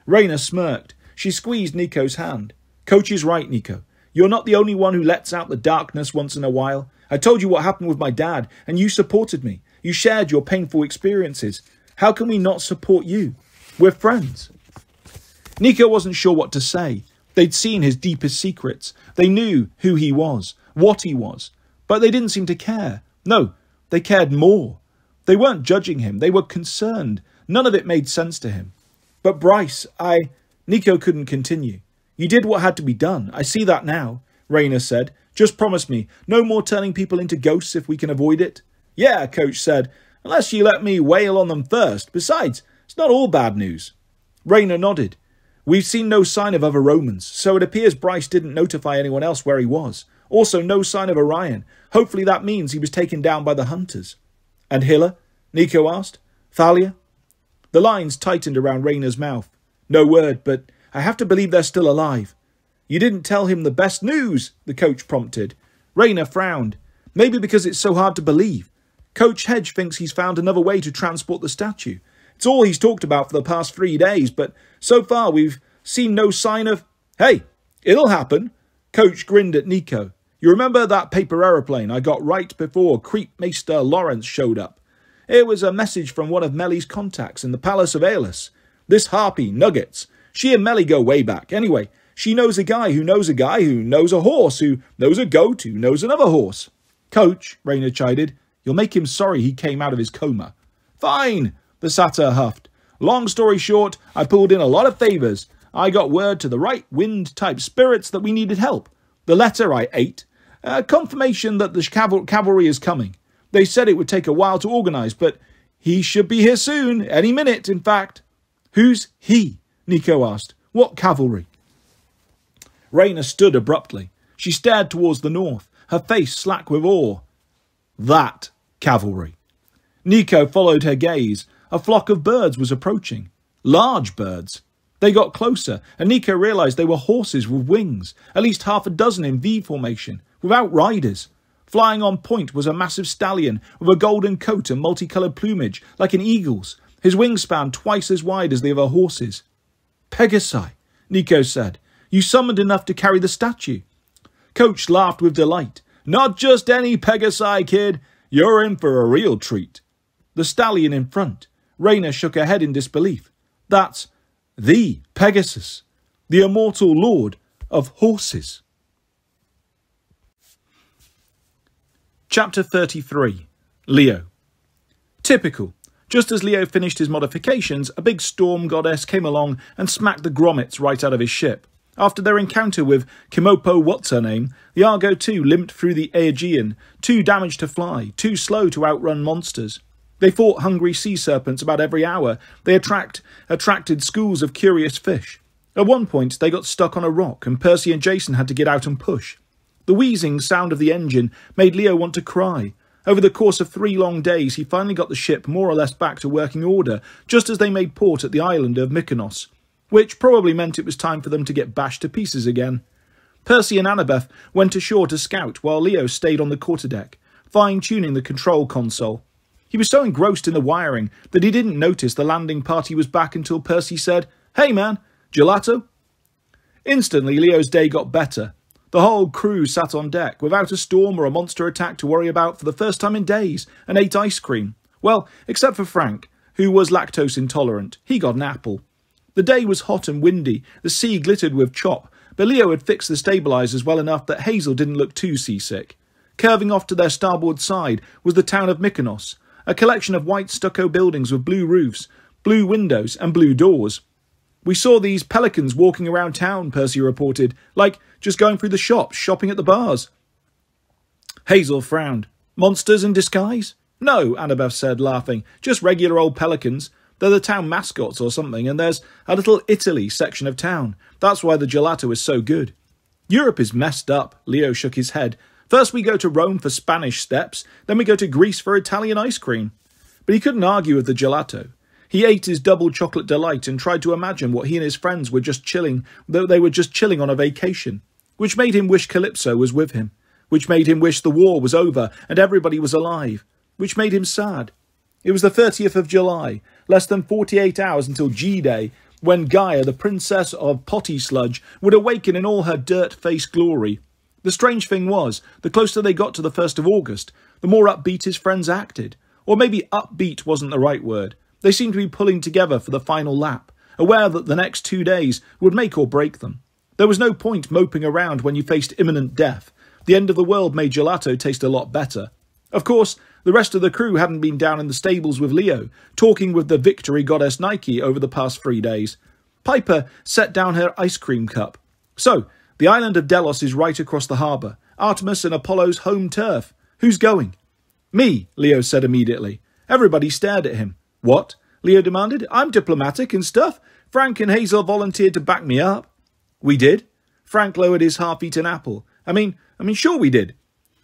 Speaker 1: Raina smirked. She squeezed Nico's hand. Coach is right, Nico. You're not the only one who lets out the darkness once in a while. I told you what happened with my dad, and you supported me. You shared your painful experiences. How can we not support you? We're friends. Nico wasn't sure what to say. They'd seen his deepest secrets. They knew who he was, what he was. But they didn't seem to care. No, they cared more. They weren't judging him. They were concerned. None of it made sense to him. But Bryce, Nico couldn't continue. You did what had to be done. I see that now, Raina said. Just promise me, no more turning people into ghosts if we can avoid it. Yeah, Coach said, unless you let me wail on them first. Besides, it's not all bad news. Raina nodded. We've seen no sign of other Romans, so it appears Bryce didn't notify anyone else where he was. Also, no sign of Orion. Hopefully that means he was taken down by the hunters. And Hilla? Nico asked. Thalia? The lines tightened around Raina's mouth. No word, but I have to believe they're still alive. You didn't tell him the best news, the coach prompted. Raina frowned. Maybe because it's so hard to believe. Coach Hedge thinks he's found another way to transport the statue. It's all he's talked about for the past 3 days, but so far we've seen no sign of... Hey, it'll happen. Coach grinned at Nico. You remember that paper aeroplane I got right before Creepmaster Lawrence showed up? It was a message from one of Melly's contacts in the Palace of Aelus. This harpy, Nuggets. She and Melly go way back. Anyway, she knows a guy who knows a guy who knows a horse who knows a goat who knows another horse. Coach, Raina chided, you'll make him sorry he came out of his coma. Fine, the satyr huffed. Long story short, I pulled in a lot of favours. I got word to the right wind-type spirits that we needed help. The letter I ate. Confirmation that the cavalry is coming. They said it would take a while to organise, but he should be here soon, any minute, in fact. Who's he? Nico asked. What cavalry? Raina stood abruptly. She stared towards the north, her face slack with awe. That cavalry. Nico followed her gaze. A flock of birds was approaching. Large birds. They got closer, and Nico realised they were horses with wings, at least half a dozen in V formation, without riders. Flying on point was a massive stallion with a golden coat and multicoloured plumage, like an eagle's, his wingspan twice as wide as the other horses. Pegasi, Nico said. You summoned enough to carry the statue." Coach laughed with delight. "Not just any Pegasi, kid. You're in for a real treat." The stallion in front. Raina shook her head in disbelief. "That's the Pegasus, the immortal lord of horses." Chapter 33. Leo. Typical. Just as Leo finished his modifications, a big storm goddess came along and smacked the grommets right out of his ship. After their encounter with Kimopo What's-Her-Name, the Argo 2 limped through the Aegean, too damaged to fly, too slow to outrun monsters. They fought hungry sea serpents about every hour. They attracted schools of curious fish. At one point, they got stuck on a rock, and Percy and Jason had to get out and push. The wheezing sound of the engine made Leo want to cry. Over the course of 3 long days, he finally got the ship more or less back to working order, just as they made port at the island of Mykonos, which probably meant it was time for them to get bashed to pieces again. Percy and Annabeth went ashore to scout, while Leo stayed on the quarterdeck, fine-tuning the control console. He was so engrossed in the wiring that he didn't notice the landing party was back until Percy said, "Hey man, gelato?" Instantly, Leo's day got better. The whole crew sat on deck, without a storm or a monster attack to worry about for the first time in days, and ate ice cream. Well, except for Frank, who was lactose intolerant. He got an apple. The day was hot and windy, the sea glittered with chop, but Leo had fixed the stabilizers well enough that Hazel didn't look too seasick. Curving off to their starboard side was the town of Mykonos, a collection of white stucco buildings with blue roofs, blue windows and blue doors. "We saw these pelicans walking around town," Percy reported, "like just going through the shops, shopping at the bars." Hazel frowned. "Monsters in disguise?" "No," Annabeth said, laughing. "Just regular old pelicans. They're the town mascots or something, and there's a little Italy section of town. That's why the gelato is so good." "Europe is messed up," Leo shook his head. "First we go to Rome for Spanish steps, then we go to Greece for Italian ice cream." But he couldn't argue with the gelato. He ate his double chocolate delight and tried to imagine what he and his friends were just chilling, though they were just chilling on a vacation, which made him wish Calypso was with him, which made him wish the war was over and everybody was alive, which made him sad. It was the 30th of July, less than 48 hours until G-Day, when Gaia, the princess of potty sludge, would awaken in all her dirt-faced glory. The strange thing was, the closer they got to the 1st of August, the more upbeat his friends acted. Or maybe upbeat wasn't the right word. They seemed to be pulling together for the final lap, aware that the next 2 days would make or break them. There was no point moping around when you faced imminent death. The end of the world made gelato taste a lot better. Of course, the rest of the crew hadn't been down in the stables with Leo, talking with the victory goddess Nike over the past 3 days. Piper set down her ice cream cup. "So, the island of Delos is right across the harbour. Artemis and Apollo's home turf. Who's going?" "Me," Leo said immediately. Everybody stared at him. "What?" Leo demanded. "I'm diplomatic and stuff. Frank and Hazel volunteered to back me up." "We did?" Frank lowered his half-eaten apple. I mean, sure we did."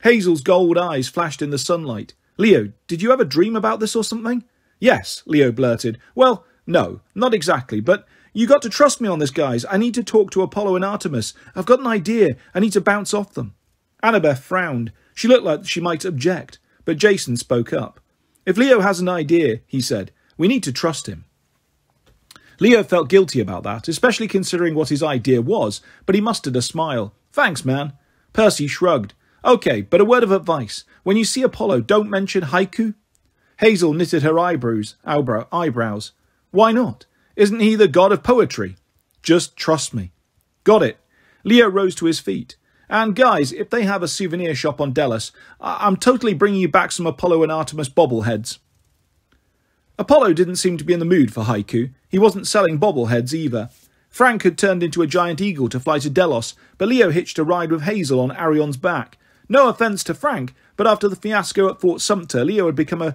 Speaker 1: Hazel's gold eyes flashed in the sunlight. "Leo, did you ever dream about this or something?" "Yes," Leo blurted. "Well, no, not exactly, but you got to trust me on this, guys. I need to talk to Apollo and Artemis. I've got an idea. I need to bounce off them." Annabeth frowned. She looked like she might object, but Jason spoke up. "If Leo has an idea," he said, "we need to trust him." Leo felt guilty about that, especially considering what his idea was, but he mustered a smile. "Thanks, man." Percy shrugged. "Okay, but a word of advice. When you see Apollo, don't mention haiku." Hazel knitted her eyebrows. "Why not? Isn't he the god of poetry?" "Just trust me." "Got it." Leo rose to his feet. "And guys, if they have a souvenir shop on Delos, I'm totally bringing you back some Apollo and Artemis bobbleheads." Apollo didn't seem to be in the mood for haiku. He wasn't selling bobbleheads either. Frank had turned into a giant eagle to fly to Delos, but Leo hitched a ride with Hazel on Arion's back. No offence to Frank, but after the fiasco at Fort Sumter, Leo had become a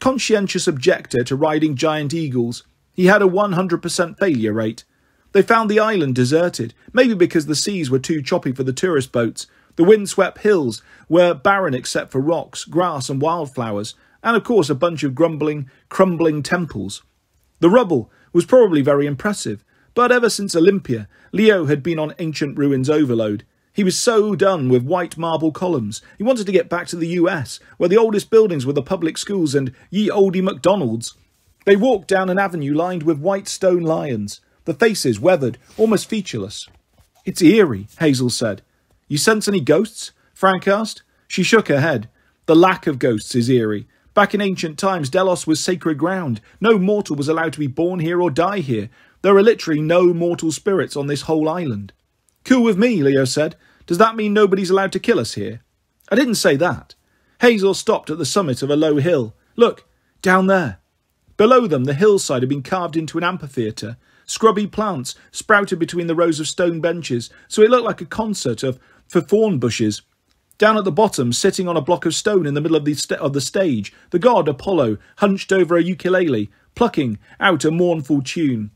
Speaker 1: conscientious objector to riding giant eagles. He had a 100% failure rate. They found the island deserted, maybe because the seas were too choppy for the tourist boats. The windswept hills were barren except for rocks, grass and wildflowers, and of course a bunch of crumbling temples. The rubble was probably very impressive, but ever since Olympia, Leo had been on ancient ruins overload. He was so done with white marble columns. He wanted to get back to the US, where the oldest buildings were the public schools and ye olde McDonald's. They walked down an avenue lined with white stone lions, the faces weathered, almost featureless. It's eerie, Hazel said. You sense any ghosts? Frank asked. She shook her head. The lack of ghosts is eerie. Back in ancient times, Delos was sacred ground. No mortal was allowed to be born here or die here. There are literally no mortal spirits on this whole island. Cool with me, Leo said. Does that mean nobody's allowed to kill us here? I didn't say that. Hazel stopped at the summit of a low hill. Look, down there. Below them, the hillside had been carved into an amphitheatre. Scrubby plants sprouted between the rows of stone benches, so it looked like a concert for thorn bushes. Down at the bottom, sitting on a block of stone in the middle of the stage, the god Apollo hunched over a ukulele, plucking out a mournful tune.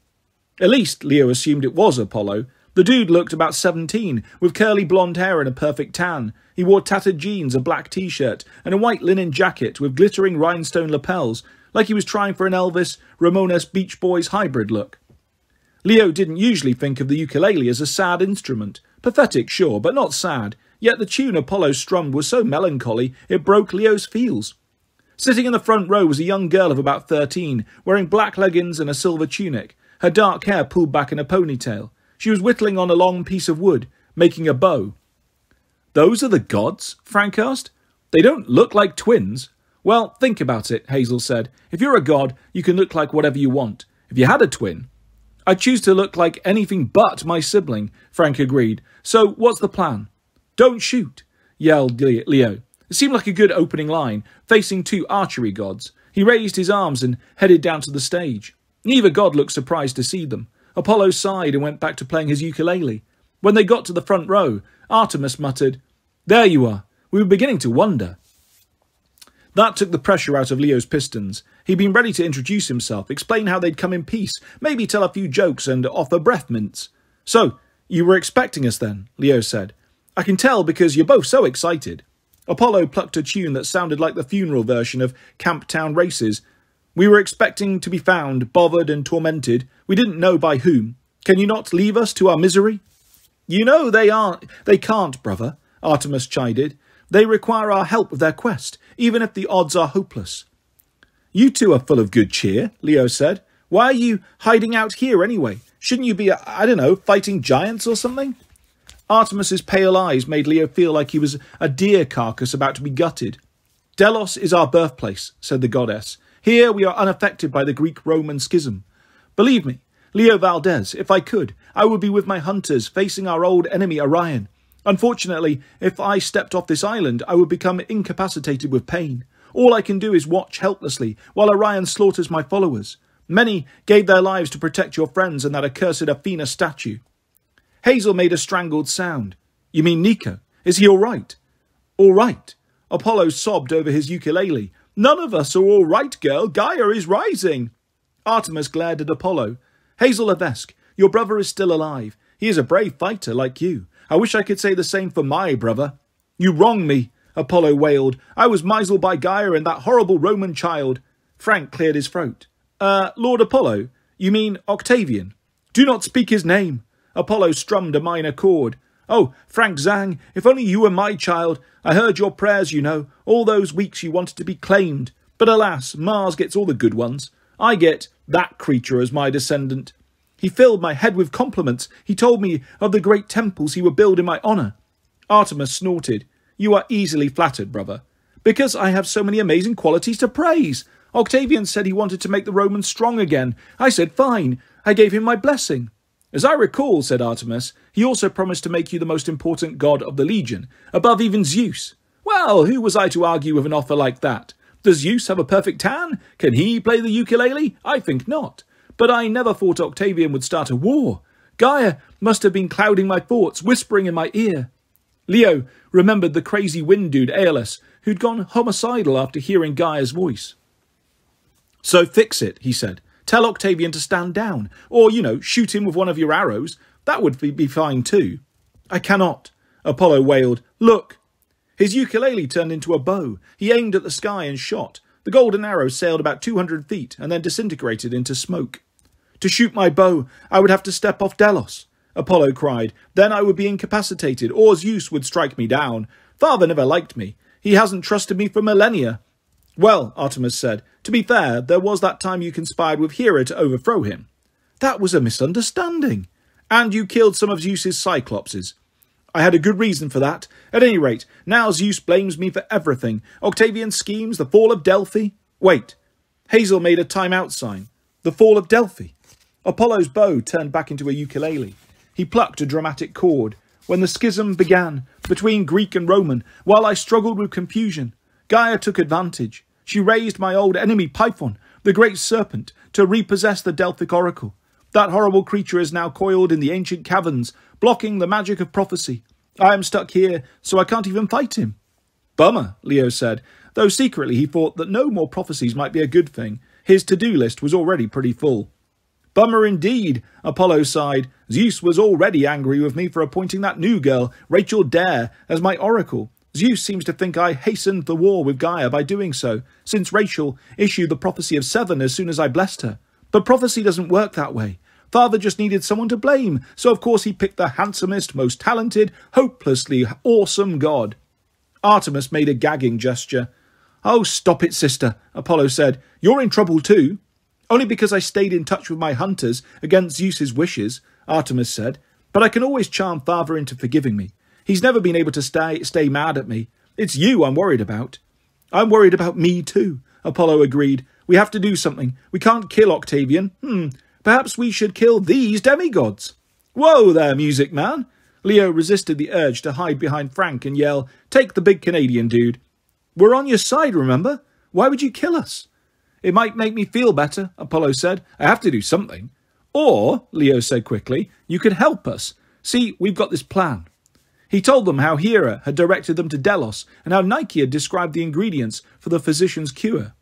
Speaker 1: At least, Leo assumed it was Apollo. The dude looked about 17, with curly blonde hair and a perfect tan. He wore tattered jeans, a black t-shirt, and a white linen jacket with glittering rhinestone lapels, like he was trying for an Elvis, Ramones Beach Boys hybrid look. Leo didn't usually think of the ukulele as a sad instrument. Pathetic, sure, but not sad. Yet the tune Apollo strummed was so melancholy it broke Leo's feels. Sitting in the front row was a young girl of about 13, wearing black leggings and a silver tunic, her dark hair pulled back in a ponytail. She was whittling on a long piece of wood, making a bow. Those are the gods? Frank asked. They don't look like twins. Well, think about it, Hazel said. If you're a god, you can look like whatever you want. If you had a twin... I'd choose to look like anything but my sibling, Frank agreed. So what's the plan? Don't shoot, yelled Leo. It seemed like a good opening line, facing two archery gods. He raised his arms and headed down to the stage. Neither god looked surprised to see them. Apollo sighed and went back to playing his ukulele. When they got to the front row, Artemis muttered, "There you are. We were beginning to wonder." That took the pressure out of Leo's pistons. He'd been ready to introduce himself, explain how they'd come in peace, maybe tell a few jokes and offer breath mints. "So, you were expecting us then," Leo said. "I can tell because you're both so excited." Apollo plucked a tune that sounded like the funeral version of Camptown Races. "We were expecting to be found, bothered and tormented. We didn't know by whom. Can you not leave us to our misery?" "You know they can't, brother," Artemis chided. "They require our help with their quest, even if the odds are hopeless." "You two are full of good cheer," Leo said. "Why are you hiding out here anyway? Shouldn't you be, I don't know, fighting giants or something?" Artemis's pale eyes made Leo feel like he was a deer carcass about to be gutted. "Delos is our birthplace," said the goddess. "Here we are unaffected by the Greek-Roman schism. Believe me, Leo Valdez, if I could, I would be with my hunters facing our old enemy Orion. Unfortunately, if I stepped off this island, I would become incapacitated with pain. All I can do is watch helplessly while Orion slaughters my followers. Many gave their lives to protect your friends and that accursed Athena statue." Hazel made a strangled sound. "You mean Nico? Is he all right?" "All right?" Apollo sobbed over his ukulele. "None of us are all right, girl. Gaia is rising." Artemis glared at Apollo. "Hazel Levesque, your brother is still alive. He is a brave fighter like you. I wish I could say the same for my brother." "You wrong me," Apollo wailed. "I was misled by Gaia and that horrible Roman child." Frank cleared his throat. Lord Apollo? You mean Octavian?" "Do not speak his name." Apollo strummed a minor chord. "Oh, Frank Zhang, if only you were my child. I heard your prayers, you know. All those weeks you wanted to be claimed. But alas, Mars gets all the good ones. I get that creature as my descendant. He filled my head with compliments. He told me of the great temples he would build in my honour." Artemis snorted. "You are easily flattered, brother." "Because I have so many amazing qualities to praise. Octavian said he wanted to make the Romans strong again. I said fine. I gave him my blessing." "As I recall," said Artemis, "he also promised to make you the most important god of the Legion, above even Zeus." "Well, who was I to argue with an offer like that? Does Zeus have a perfect tan? Can he play the ukulele? I think not. But I never thought Octavian would start a war. Gaia must have been clouding my thoughts, whispering in my ear." Leo remembered the crazy wind dude Aeolus, who'd gone homicidal after hearing Gaia's voice. "So fix it," he said. "Tell Octavian to stand down, or, shoot him with one of your arrows. That would be fine too." "I cannot," Apollo wailed. "Look." His ukulele turned into a bow. He aimed at the sky and shot. The golden arrow sailed about 200 feet and then disintegrated into smoke. "To shoot my bow, I would have to step off Delos," Apollo cried. "Then I would be incapacitated, or Zeus would strike me down. Father never liked me. He hasn't trusted me for millennia." "Well," Artemis said, "to be fair, there was that time you conspired with Hera to overthrow him." "That was a misunderstanding." And you killed some of Zeus's Cyclopses. I had a good reason for that. At any rate, now Zeus blames me for everything. Octavian's schemes, the fall of Delphi. Wait. Hazel made a time-out sign. The fall of Delphi. Apollo's bow turned back into a ukulele. He plucked a dramatic chord. When the schism began between Greek and Roman, while I struggled with confusion, Gaia took advantage. She raised my old enemy Python, the great serpent, to repossess the Delphic oracle. That horrible creature is now coiled in the ancient caverns, blocking the magic of prophecy. I am stuck here, so I can't even fight him. Bummer, Leo said, though secretly he thought that no more prophecies might be a good thing. His to-do list was already pretty full. Bummer indeed, Apollo sighed. Zeus was already angry with me for appointing that new girl, Rachel Dare, as my oracle. Zeus seems to think I hastened the war with Gaia by doing so, since Rachel issued the prophecy of 7 as soon as I blessed her. But prophecy doesn't work that way. Father just needed someone to blame, so of course he picked the handsomest, most talented, hopelessly awesome god. Artemis made a gagging gesture. Oh, stop it, sister, Apollo said. You're in trouble too. Only because I stayed in touch with my hunters against Zeus's wishes, Artemis said. But I can always charm Father into forgiving me. He's never been able to stay mad at me. It's you I'm worried about. I'm worried about me too, Apollo agreed. We have to do something. We can't kill Octavian. Perhaps we should kill these demigods. Whoa there, music man. Leo resisted the urge to hide behind Frank and yell, Take the big Canadian dude. We're on your side, remember? Why would you kill us? It might make me feel better, Apollo said. I have to do something. Or, Leo said quickly, you could help us. See, we've got this plan. He told them how Hera had directed them to Delos and how Nike had described the ingredients for the physician's cure.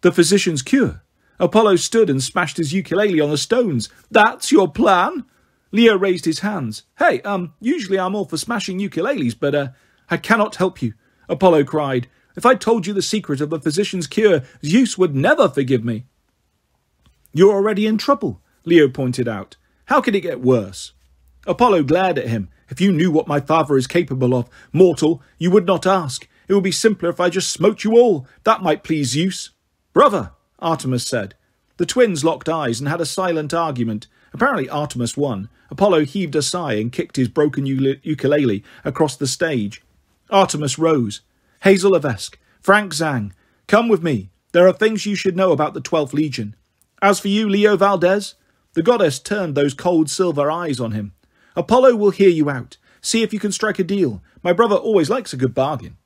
Speaker 1: The physician's cure? Apollo stood and smashed his ukulele on the stones. That's your plan? Leo raised his hands. Hey, usually I'm all for smashing ukuleles, but, I cannot help you, Apollo cried. If I told you the secret of the physician's cure, Zeus would never forgive me. You're already in trouble, Leo pointed out. How could it get worse? Apollo glared at him. If you knew what my father is capable of, mortal, you would not ask. It would be simpler if I just smote you all. That might please Zeus. Brother, Artemis said. The twins locked eyes and had a silent argument. Apparently Artemis won. Apollo heaved a sigh and kicked his broken ukulele across the stage. Artemis rose. Hazel Levesque, Frank Zhang, come with me. There are things you should know about the 12th Legion. As for you, Leo Valdez, the goddess turned those cold silver eyes on him. Apollo will hear you out. See if you can strike a deal. My brother always likes a good bargain.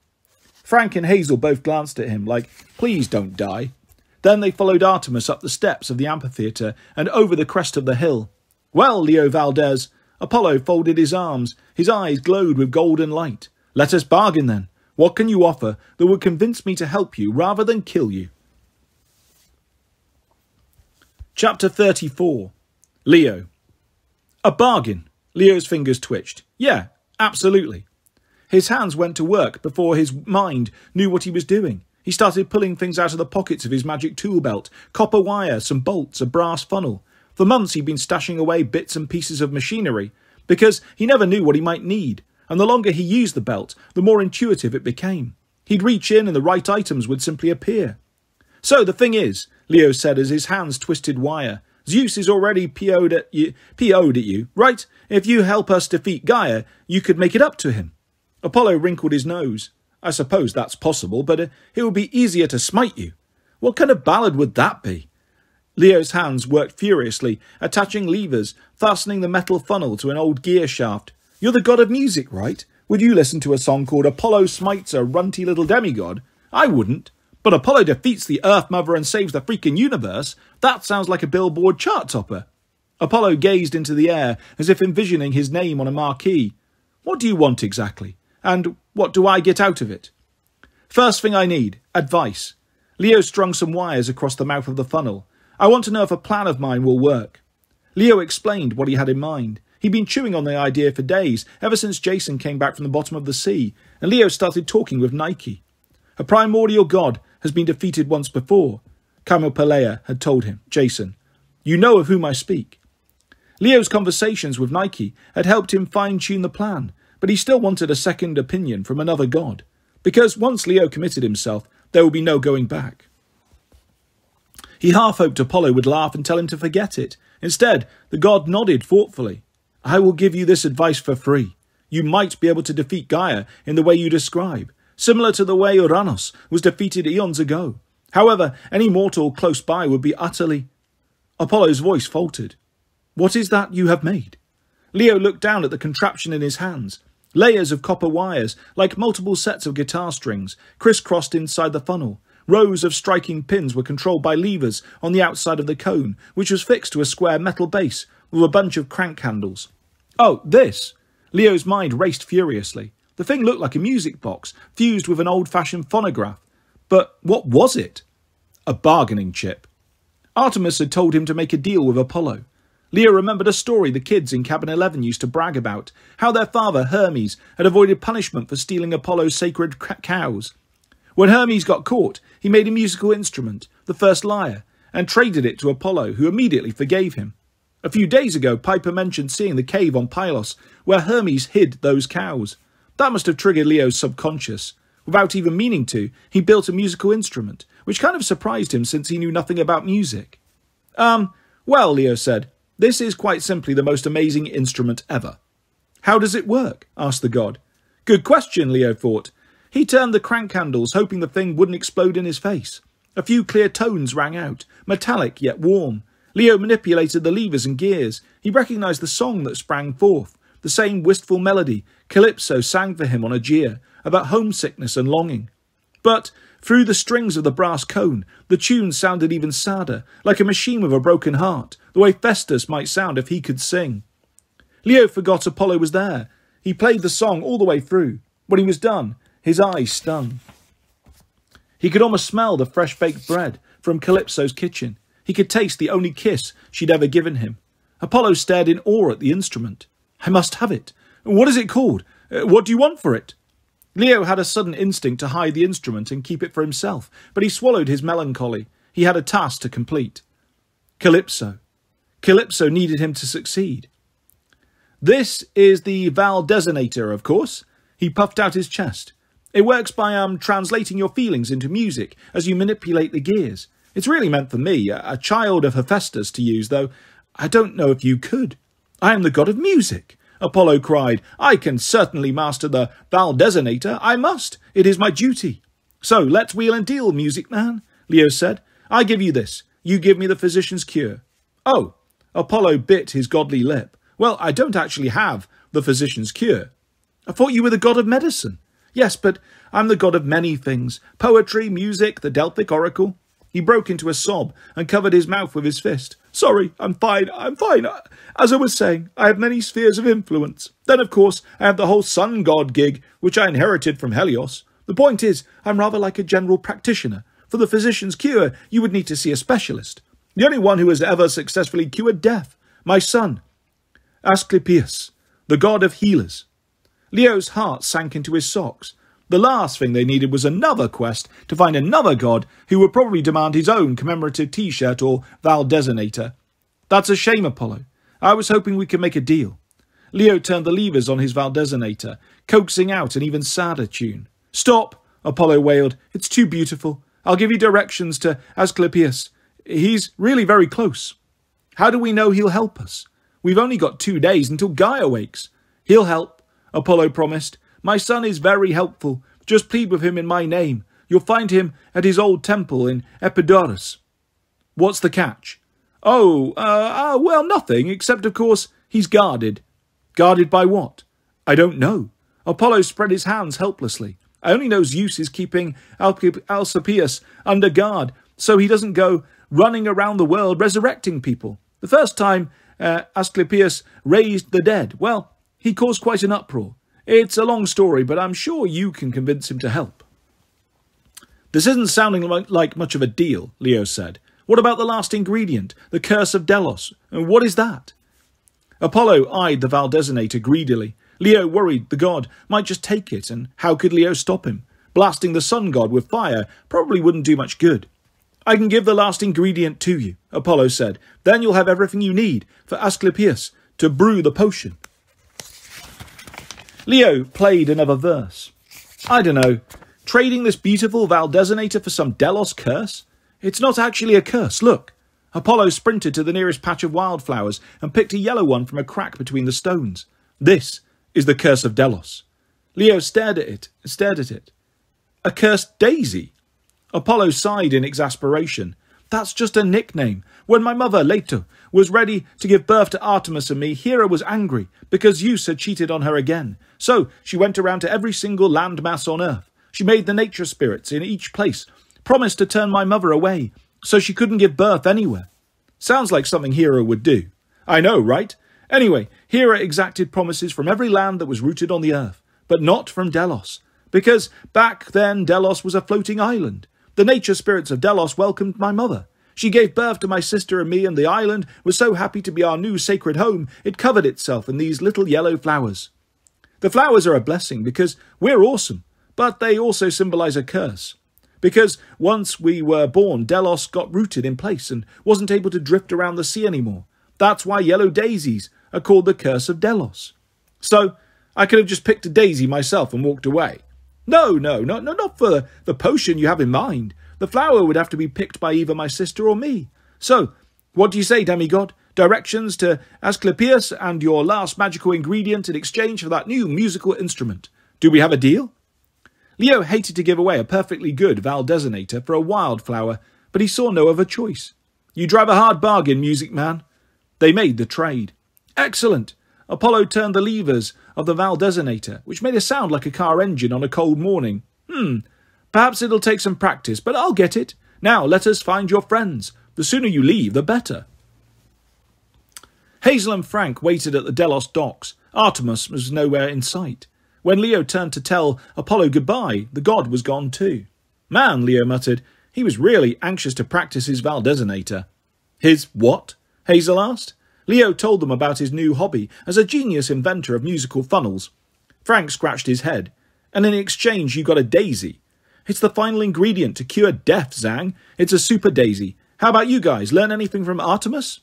Speaker 1: Frank and Hazel both glanced at him like, please don't die. Then they followed Artemis up the steps of the amphitheatre and over the crest of the hill. Well, Leo Valdez, Apollo folded his arms. His eyes glowed with golden light. Let us bargain then. What can you offer that would convince me to help you rather than kill you? Chapter 34. Leo. A bargain. Leo's fingers twitched. Yeah, absolutely. His hands went to work before his mind knew what he was doing. He started pulling things out of the pockets of his magic tool belt. Copper wire, some bolts, a brass funnel. For months he'd been stashing away bits and pieces of machinery, because he never knew what he might need, and the longer he used the belt, the more intuitive it became. He'd reach in and the right items would simply appear. So the thing is, Leo said as his hands twisted wire, Zeus is already PO'd at you, right? If you help us defeat Gaia, you could make it up to him. Apollo wrinkled his nose. I suppose that's possible, but it would be easier to smite you. What kind of ballad would that be? Leo's hands worked furiously, attaching levers, fastening the metal funnel to an old gear shaft. You're the god of music, right? Would you listen to a song called Apollo Smites a Runty Little Demigod? I wouldn't. But Apollo defeats the Earth Mother and saves the freaking universe? That sounds like a Billboard chart topper. Apollo gazed into the air, as if envisioning his name on a marquee. What do you want exactly? And what do I get out of it? First thing I need, advice. Leo strung some wires across the mouth of the funnel. I want to know if a plan of mine will work. Leo explained what he had in mind. He'd been chewing on the idea for days, ever since Jason came back from the bottom of the sea, and Leo started talking with Nike. A primordial god has been defeated once before, Camopelea had told him, Jason. You know of whom I speak. Leo's conversations with Nike had helped him fine-tune the plan, but he still wanted a second opinion from another god, because once Leo committed himself, there would be no going back. He half hoped Apollo would laugh and tell him to forget it. Instead, the god nodded thoughtfully. I will give you this advice for free. You might be able to defeat Gaia in the way you describe, similar to the way Uranus was defeated eons ago. However, any mortal close by would be utterly... Apollo's voice faltered. What is that you have made? Leo looked down at the contraption in his hands. Layers of copper wires, like multiple sets of guitar strings, crisscrossed inside the funnel. Rows of striking pins were controlled by levers on the outside of the cone, which was fixed to a square metal base with a bunch of crank handles. Oh, this! Leo's mind raced furiously. The thing looked like a music box, fused with an old-fashioned phonograph. But what was it? A bargaining chip. Artemis had told him to make a deal with Apollo. Leo remembered a story the kids in Cabin 11 used to brag about, how their father, Hermes, had avoided punishment for stealing Apollo's sacred cows. When Hermes got caught, he made a musical instrument, the first lyre, and traded it to Apollo, who immediately forgave him. A few days ago, Piper mentioned seeing the cave on Pylos, where Hermes hid those cows. That must have triggered Leo's subconscious. Without even meaning to, he built a musical instrument, which kind of surprised him since he knew nothing about music. Well, Leo said, this is quite simply the most amazing instrument ever. How does it work? Asked the god. Good question, Leo thought. He turned the crank handles, hoping the thing wouldn't explode in his face. A few clear tones rang out, metallic yet warm. Leo manipulated the levers and gears. He recognized the song that sprang forth, the same wistful melody Calypso sang for him on Aegea, about homesickness and longing. But through the strings of the brass cone, the tune sounded even sadder, like a machine with a broken heart, the way Festus might sound if he could sing. Leo forgot Apollo was there. He played the song all the way through. When he was done, his eyes stung. He could almost smell the fresh-baked bread from Calypso's kitchen. He could taste the only kiss she'd ever given him. Apollo stared in awe at the instrument. I must have it. What is it called? What do you want for it? Leo had a sudden instinct to hide the instrument and keep it for himself, but he swallowed his melancholy. He had a task to complete. Calypso. Calypso needed him to succeed. This is the Val Designator, of course. He puffed out his chest. It works by translating your feelings into music as you manipulate the gears. It's really meant for me, a child of Hephaestus, to use, though I don't know if you could. I am the god of music, Apollo cried. I can certainly master the Val Designator. I must. It is my duty. So let's wheel and deal, music man, Leo said. I give you this. You give me the physician's cure. Oh, Apollo bit his godly lip. Well, I don't actually have the physician's cure. I thought you were the god of medicine. Yes, but I'm the god of many things. Poetry, music, the Delphic oracle. He broke into a sob and covered his mouth with his fist. Sorry, I'm fine. As I was saying, I have many spheres of influence. Then, of course, I have the whole sun god gig, which I inherited from Helios. The point is, I'm rather like a general practitioner. For the physician's cure, you would need to see a specialist. The only one who has ever successfully cured death. My son, Asclepius, the god of healers. Leo's heart sank into his socks. The last thing they needed was another quest to find another god who would probably demand his own commemorative T-shirt or Val Designator. That's a shame, Apollo. I was hoping we could make a deal. Leo turned the levers on his Val Designator, coaxing out an even sadder tune. Stop, Apollo wailed. It's too beautiful. I'll give you directions to Asclepius. He's really very close. How do we know he'll help us? We've only got 2 days until Gaia wakes. He'll help, Apollo promised. My son is very helpful. Just plead with him in my name. You'll find him at his old temple in Epidaurus. What's the catch? Well, nothing, except, of course, he's guarded. Guarded by what? I don't know. Apollo spread his hands helplessly. I only know Zeus is keeping Alcipius under guard, so he doesn't go running around the world resurrecting people. The first time Asclepius raised the dead, well, he caused quite an uproar. It's a long story, but I'm sure you can convince him to help. This isn't sounding like much of a deal, Leo said. What about the last ingredient, the curse of Delos? And what is that? Apollo eyed the Val Designator greedily. Leo worried the god might just take it, and how could Leo stop him? Blasting the sun god with fire probably wouldn't do much good. I can give the last ingredient to you, Apollo said. Then you'll have everything you need for Asclepius to brew the potion. Leo played another verse. I don't know, trading this beautiful Val Designator for some Delos curse? It's not actually a curse, look. Apollo sprinted to the nearest patch of wildflowers and picked a yellow one from a crack between the stones. This is the curse of Delos. Leo stared at it. A cursed daisy? Apollo sighed in exasperation. That's just a nickname. When my mother, Leto, was ready to give birth to Artemis and me, Hera was angry because Zeus had cheated on her again. So she went around to every single landmass on Earth. She made the nature spirits in each place, promised to turn my mother away so she couldn't give birth anywhere. Sounds like something Hera would do. I know, right? Anyway, Hera exacted promises from every land that was rooted on the Earth, but not from Delos, because back then Delos was a floating island. The nature spirits of Delos welcomed my mother. She gave birth to my sister and me, and the island was so happy to be our new sacred home, it covered itself in these little yellow flowers. The flowers are a blessing because we're awesome, but they also symbolize a curse. Because once we were born, Delos got rooted in place and wasn't able to drift around the sea anymore. That's why yellow daisies are called the curse of Delos. So I could have just picked a daisy myself and walked away. No, not for the potion you have in mind. The flower would have to be picked by either my sister or me. So, what do you say, demigod? Directions to Asclepius and your last magical ingredient in exchange for that new musical instrument. Do we have a deal? Leo hated to give away a perfectly good Valdesonator for a wildflower, but he saw no other choice. You drive a hard bargain, music man. They made the trade. Excellent. Apollo turned the levers of the Valdesonator, which made a sound like a car engine on a cold morning. Perhaps it'll take some practice, but I'll get it. Now let us find your friends. The sooner you leave, the better. Hazel and Frank waited at the Delos docks. Artemis was nowhere in sight. When Leo turned to tell Apollo goodbye, the god was gone too. Man, Leo muttered, he was really anxious to practice his Valdesonator. His what? Hazel asked. Leo told them about his new hobby as a genius inventor of musical funnels. Frank scratched his head. And in exchange you got a daisy. It's the final ingredient to cure death, Zang. It's a super daisy. How about you guys? Learn anything from Artemis?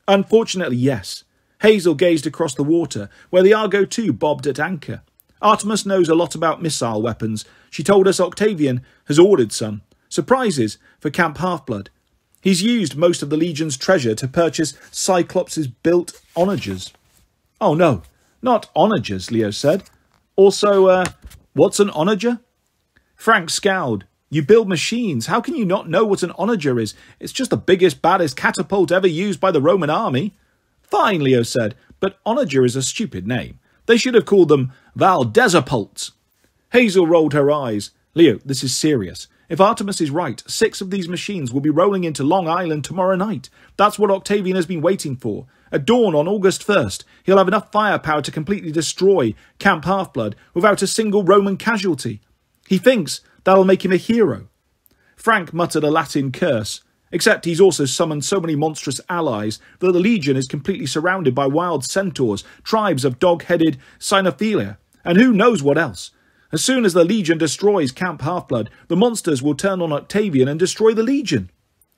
Speaker 1: Unfortunately, yes. Hazel gazed across the water, where the Argo II bobbed at anchor. Artemis knows a lot about missile weapons. She told us Octavian has ordered some. Surprises for Camp Half-Blood. He's used most of the Legion's treasure to purchase Cyclops' built onagers. Oh no, not onagers, Leo said. Also, what's an onager? Frank scowled. You build machines. How can you not know what an onager is? It's just the biggest, baddest catapult ever used by the Roman army. Fine, Leo said, but onager is a stupid name. They should have called them Valdezapults. Hazel rolled her eyes. Leo, this is serious. If Artemis is right, 6 of these machines will be rolling into Long Island tomorrow night. That's what Octavian has been waiting for. At dawn on August 1st, he'll have enough firepower to completely destroy Camp Half-Blood without a single Roman casualty. He thinks that'll make him a hero. Frank muttered a Latin curse, except he's also summoned so many monstrous allies that the Legion is completely surrounded by wild centaurs, tribes of dog-headed cynophilia, and who knows what else. As soon as the Legion destroys Camp Half-Blood, the monsters will turn on Octavian and destroy the Legion.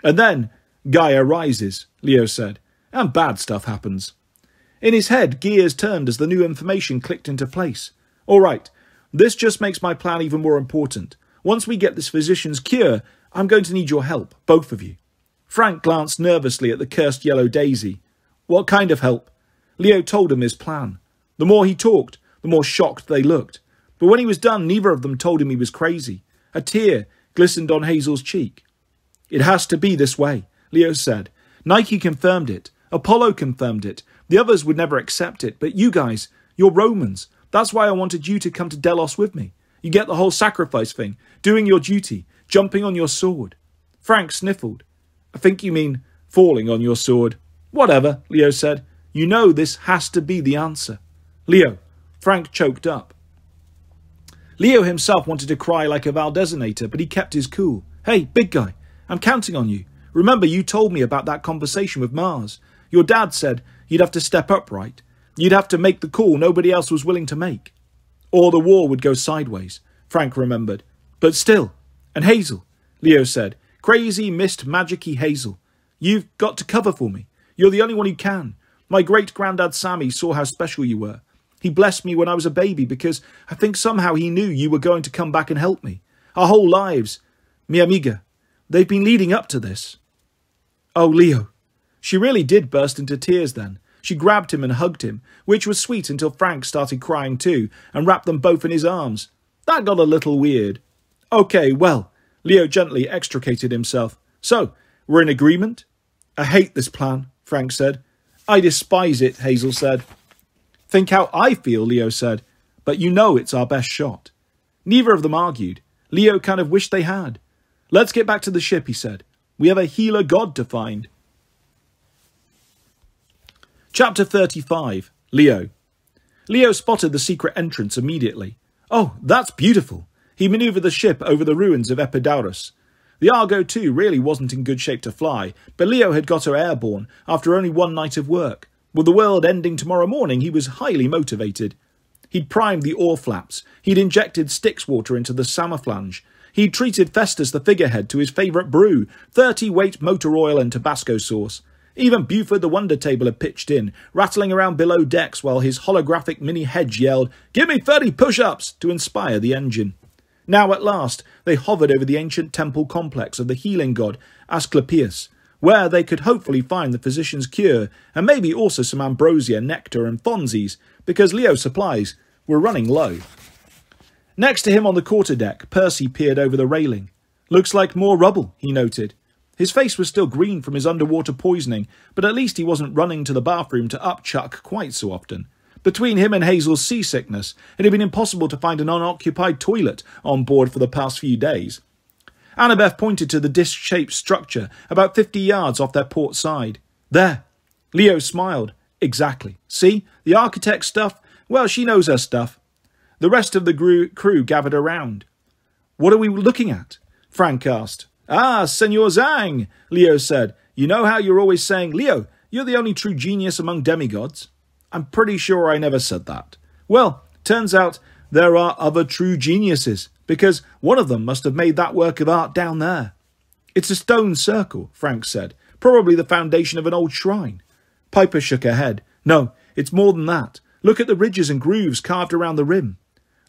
Speaker 1: And then Gaia rises, Leo said, and bad stuff happens. In his head, gears turned as the new information clicked into place. All right, this just makes my plan even more important. Once we get this physician's cure, I'm going to need your help, both of you. Frank glanced nervously at the cursed yellow daisy. What kind of help? Leo told him his plan. The more he talked, the more shocked they looked. But when he was done, neither of them told him he was crazy. A tear glistened on Hazel's cheek. It has to be this way, Leo said. Nike confirmed it. Apollo confirmed it. The others would never accept it, but you guys, you're Romans. That's why I wanted you to come to Delos with me. You get the whole sacrifice thing, doing your duty, jumping on your sword. Frank sniffled. I think you mean falling on your sword. Whatever, Leo said. You know this has to be the answer. Leo. Frank choked up. Leo himself wanted to cry like a Valdesonator, but he kept his cool. Hey, big guy, I'm counting on you. Remember you told me about that conversation with Mars. Your dad said you'd have to step up, right? You'd have to make the call nobody else was willing to make. Or the war would go sideways, Frank remembered. But still. And Hazel, Leo said. Crazy, mist, magic-y Hazel. You've got to cover for me. You're the only one who can. My great-granddad Sammy saw how special you were. He blessed me when I was a baby because I think somehow he knew you were going to come back and help me. Our whole lives, mi amiga, they've been leading up to this. Oh, Leo, She really did burst into tears then. She grabbed him and hugged him, which was sweet until Frank started crying too, and wrapped them both in his arms. That got a little weird. Okay, well, Leo gently extricated himself. So, we're in agreement? I hate this plan, Frank said. I despise it, Hazel said. Think how I feel, Leo said. But you know it's our best shot. Neither of them argued. Leo kind of wished they had. Let's get back to the ship, he said. We have a healer god to find. Chapter 35. Leo. Leo spotted the secret entrance immediately. Oh, that's beautiful. He manoeuvred the ship over the ruins of Epidaurus. The Argo too really wasn't in good shape to fly, but Leo had got her airborne after only one night of work. With the world ending tomorrow morning, he was highly motivated. He'd primed the oar flaps. He'd injected Styx water into the samouflange. He'd treated Festus the figurehead to his favourite brew, 30-weight motor oil and Tabasco sauce. Even Buford the Wonder Table had pitched in, rattling around below decks while his holographic mini-hedge yelled, "Give me 30 push-ups!" to inspire the engine. Now at last they hovered over the ancient temple complex of the healing god Asclepius, where they could hopefully find the physician's cure, and maybe also some ambrosia, nectar and fonzies, because Leo's supplies were running low. Next to him on the quarterdeck, Percy peered over the railing. Looks like more rubble, he noted. His face was still green from his underwater poisoning, but at least he wasn't running to the bathroom to upchuck quite so often. Between him and Hazel's seasickness, it had been impossible to find an unoccupied toilet on board for the past few days. Annabeth pointed to the disc-shaped structure about 50 yards off their port side. There. Leo smiled. Exactly. See? The architect stuff? Well, she knows her stuff. The rest of the crew gathered around. What are we looking at? Frank asked. Ah, Senor Zhang, Leo said. You know how you're always saying, Leo, you're the only true genius among demigods? I'm pretty sure I never said that. Well, turns out there are other true geniuses, because one of them must have made that work of art down there. It's a stone circle, Frank said. Probably the foundation of an old shrine. Piper shook her head. No, it's more than that. Look at the ridges and grooves carved around the rim.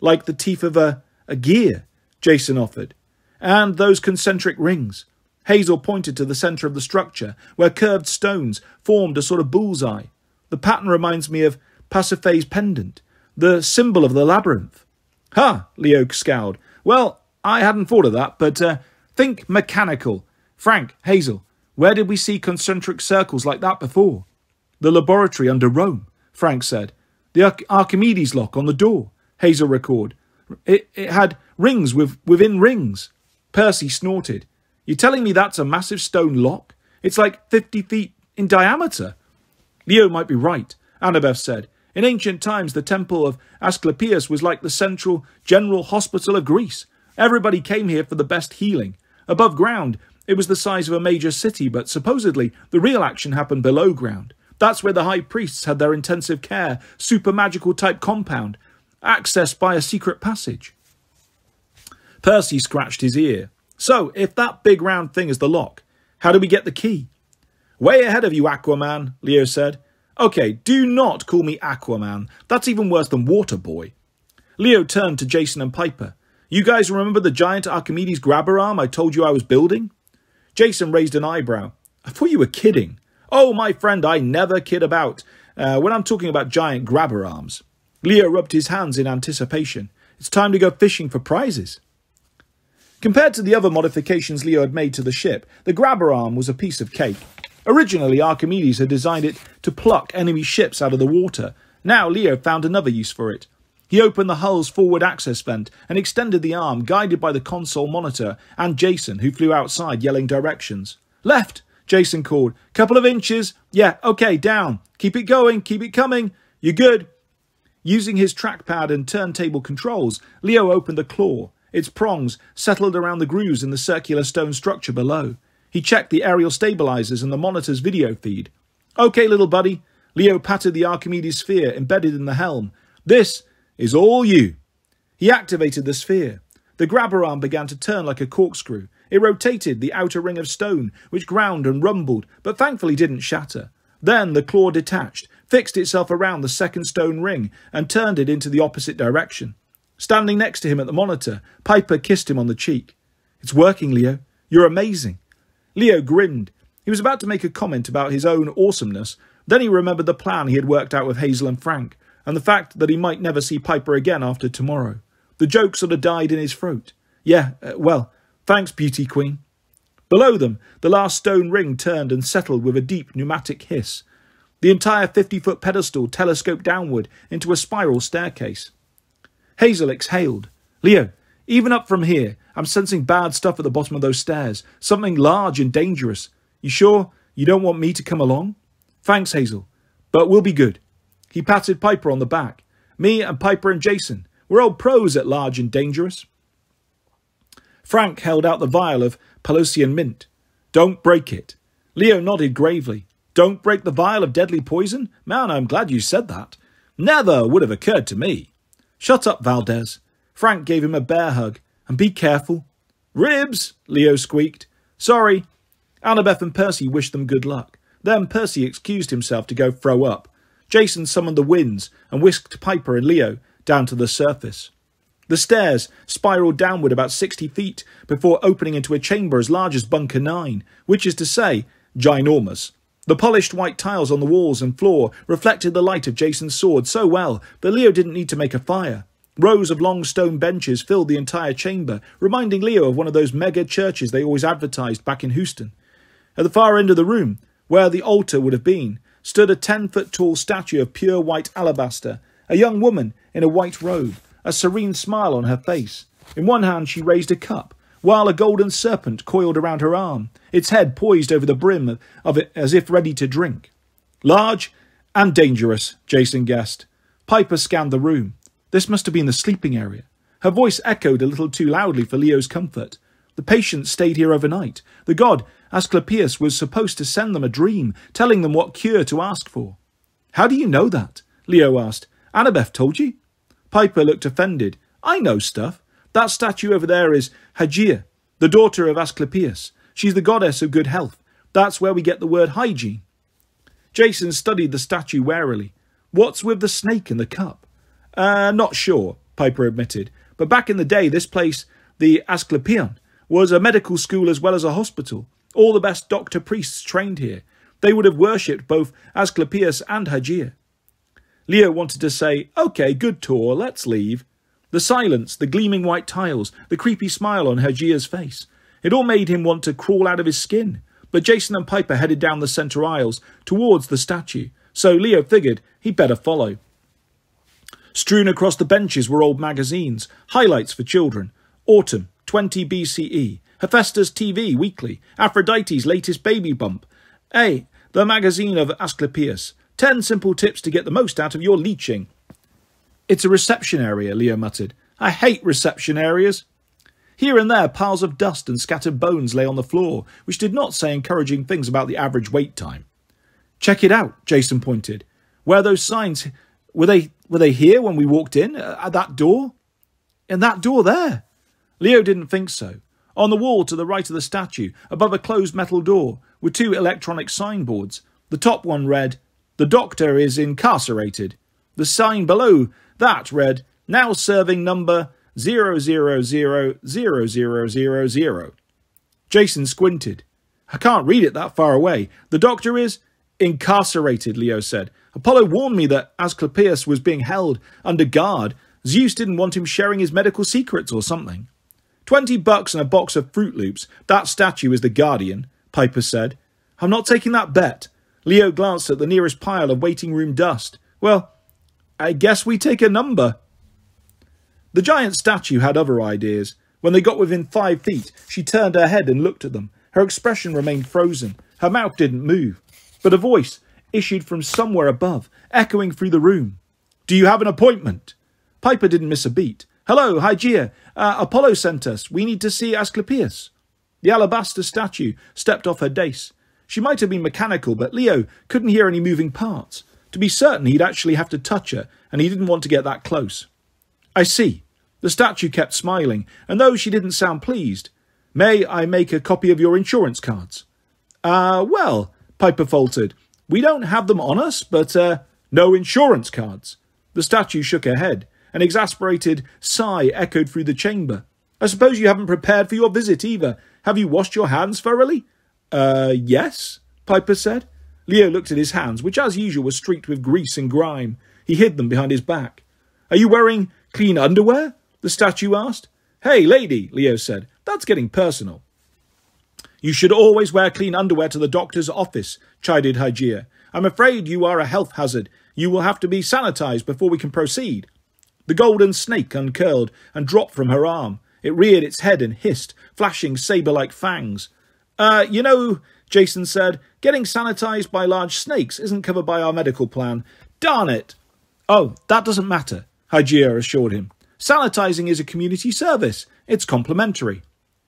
Speaker 1: Like the teeth of a gear, Jason offered. And those concentric rings. Hazel pointed to the centre of the structure, where curved stones formed a sort of bullseye. The pattern reminds me of Pasiphae's pendant, the symbol of the labyrinth. Ha! Leo scowled. Well, I hadn't thought of that, but think mechanical. Frank, Hazel, where did we see concentric circles like that before? The laboratory under Rome, Frank said. The Archimedes lock on the door, Hazel recalled. It had rings within rings. Percy snorted. You're telling me that's a massive stone lock? It's like 50 feet in diameter. Leo might be right, Annabeth said. In ancient times, the temple of Asclepius was like the central general hospital of Greece. Everybody came here for the best healing. Above ground, it was the size of a major city, but supposedly the real action happened below ground. That's where the high priests had their intensive care, super magical type compound, accessed by a secret passage. Percy scratched his ear. So, if that big round thing is the lock, how do we get the key? Way ahead of you, Aquaman, Leo said. Okay, do not call me Aquaman. That's even worse than Waterboy. Leo turned to Jason and Piper. You guys remember the giant Archimedes grabber arm I told you I was building? Jason raised an eyebrow. I thought you were kidding. Oh, my friend, I never kid about when I'm talking about giant grabber arms. Leo rubbed his hands in anticipation. It's time to go fishing for prizes. Compared to the other modifications Leo had made to the ship, the grabber arm was a piece of cake. Originally, Archimedes had designed it to pluck enemy ships out of the water. Now Leo found another use for it. He opened the hull's forward access vent and extended the arm, guided by the console monitor and Jason, who flew outside yelling directions. Left, Jason called. Couple of inches. Yeah, okay, down. Keep it going, keep it coming. You're good. Using his trackpad and turntable controls, Leo opened the claw. Its prongs settled around the grooves in the circular stone structure below. He checked the aerial stabilizers and the monitor's video feed. Okay, little buddy. Leo patted the Archimedes sphere embedded in the helm. This is all you. He activated the sphere. The grabber arm began to turn like a corkscrew. It rotated the outer ring of stone, which ground and rumbled, but thankfully didn't shatter. Then the claw detached, fixed itself around the second stone ring, and turned it into the opposite direction. Standing next to him at the monitor, Piper kissed him on the cheek. It's working, Leo. You're amazing. Leo grinned. He was about to make a comment about his own awesomeness, then he remembered the plan he had worked out with Hazel and Frank, and the fact that he might never see Piper again after tomorrow. The joke sort of died in his throat. Well, thanks, Beauty Queen. Below them, the last stone ring turned and settled with a deep pneumatic hiss. The entire 50-foot pedestal telescoped downward into a spiral staircase. Hazel exhaled. Leo, even up from here, I'm sensing bad stuff at the bottom of those stairs. Something large and dangerous. You sure you don't want me to come along? Thanks, Hazel, but we'll be good. He patted Piper on the back. Me and Piper and Jason, we're old pros at large and dangerous. Frank held out the vial of Pelosian mint. Don't break it. Leo nodded gravely. Don't break the vial of deadly poison? Man, I'm glad you said that. Never would have occurred to me. Shut up, Valdez. Frank gave him a bear hug. And be careful. Ribs, Leo squeaked. Sorry. Annabeth and Percy wished them good luck. Then Percy excused himself to go throw up. Jason summoned the winds and whisked Piper and Leo down to the surface. The stairs spiraled downward about 60 feet before opening into a chamber as large as Bunker 9, which is to say, ginormous. The polished white tiles on the walls and floor reflected the light of Jason's sword so well that Leo didn't need to make a fire. Rows of long stone benches filled the entire chamber, reminding Leo of one of those mega churches they always advertised back in Houston. At the far end of the room, where the altar would have been, stood a 10-foot-tall statue of pure white alabaster, a young woman in a white robe, a serene smile on her face. In one hand she raised a cup, while a golden serpent coiled around her arm, its head poised over the brim of it as if ready to drink. Large and dangerous, Jason guessed. Piper scanned the room. This must have been the sleeping area. Her voice echoed a little too loudly for Leo's comfort. The patients stayed here overnight. The god Asclepius was supposed to send them a dream, telling them what cure to ask for. How do you know that? Leo asked. Annabeth told you? Piper looked offended. I know stuff. That statue over there is Hygeia, the daughter of Asclepius. She's the goddess of good health. That's where we get the word hygiene. Jason studied the statue warily. What's with the snake in the cup? Not sure, Piper admitted. But back in the day, this place, the Asclepion, was a medical school as well as a hospital. All the best doctor-priests trained here. They would have worshipped both Asclepius and Hygeia. Leo wanted to say, OK, good tour, let's leave. The silence, the gleaming white tiles, the creepy smile on Hygeia's face. It all made him want to crawl out of his skin. But Jason and Piper headed down the centre aisles towards the statue, so Leo figured he'd better follow. Strewn across the benches were old magazines, highlights for children. Autumn, 20 BCE, Hephaestus TV Weekly, Aphrodite's latest baby bump. The magazine of Asclepius. 10 simple tips to get the most out of your leeching. It's a reception area, Leo muttered. I hate reception areas. Here and there, piles of dust and scattered bones lay on the floor, which did not say encouraging things about the average wait time. Check it out, Jason pointed. Where are those signs? Were they here when we walked in? At that door? In that door there? Leo didn't think so. On the wall to the right of the statue, above a closed metal door, were 2 electronic signboards. The top one read, "The doctor is incarcerated." The sign below that read, "Now serving number 0000000." Jason squinted. I can't read it that far away. The doctor is incarcerated, Leo said. Apollo warned me that Asclepius was being held under guard. Zeus didn't want him sharing his medical secrets or something. $20 and a box of Fruit Loops. That statue is the guardian, Piper said. I'm not taking that bet. Leo glanced at the nearest pile of waiting room dust. Well, I guess we take a number. The giant statue had other ideas. When they got within 5 feet, she turned her head and looked at them. Her expression remained frozen. Her mouth didn't move. But a voice issued from somewhere above, echoing through the room. Do you have an appointment? Piper didn't miss a beat. Hello, Hygeia. Apollo sent us. We need to see Asclepius. The alabaster statue stepped off her dais. She might have been mechanical, but Leo couldn't hear any moving parts. To be certain, he'd actually have to touch her, and he didn't want to get that close. I see. The statue kept smiling, and though she didn't sound pleased, may I make a copy of your insurance cards? Well, Piper faltered. We don't have them on us, but, no insurance cards. The statue shook her head. An exasperated sigh echoed through the chamber. I suppose you haven't prepared for your visit either. Have you washed your hands thoroughly? Yes, Piper said. Leo looked at his hands, which as usual were streaked with grease and grime. He hid them behind his back. Are you wearing clean underwear? The statue asked. Hey, lady, Leo said. That's getting personal. You should always wear clean underwear to the doctor's office, chided Hygeia. I'm afraid you are a health hazard. You will have to be sanitized before we can proceed. The golden snake uncurled and dropped from her arm. It reared its head and hissed, flashing sabre-like fangs. Jason said, getting sanitized by large snakes isn't covered by our medical plan. Darn it! Oh, that doesn't matter, Hygeia assured him. Sanitizing is a community service. It's complimentary.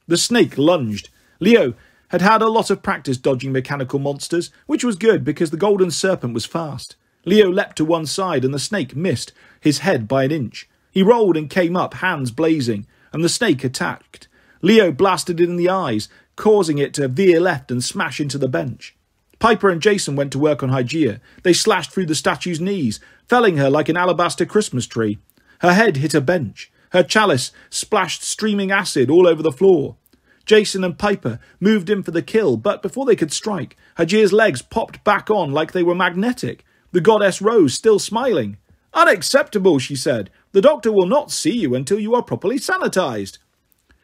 Speaker 1: The snake lunged. Leo had had a lot of practice dodging mechanical monsters, which was good because the golden serpent was fast. Leo leapt to one side and the snake missed his head by an inch. He rolled and came up, hands blazing, and the snake attacked. Leo blasted it in the eyes, causing it to veer left and smash into the bench. Piper and Jason went to work on Hygeia. They slashed through the statue's knees, felling her like an alabaster Christmas tree. Her head hit a bench. Her chalice splashed streaming acid all over the floor. Jason and Piper moved in for the kill, but before they could strike, Hygeia's legs popped back on like they were magnetic. The goddess rose, still smiling. Unacceptable, she said. The doctor will not see you until you are properly sanitized.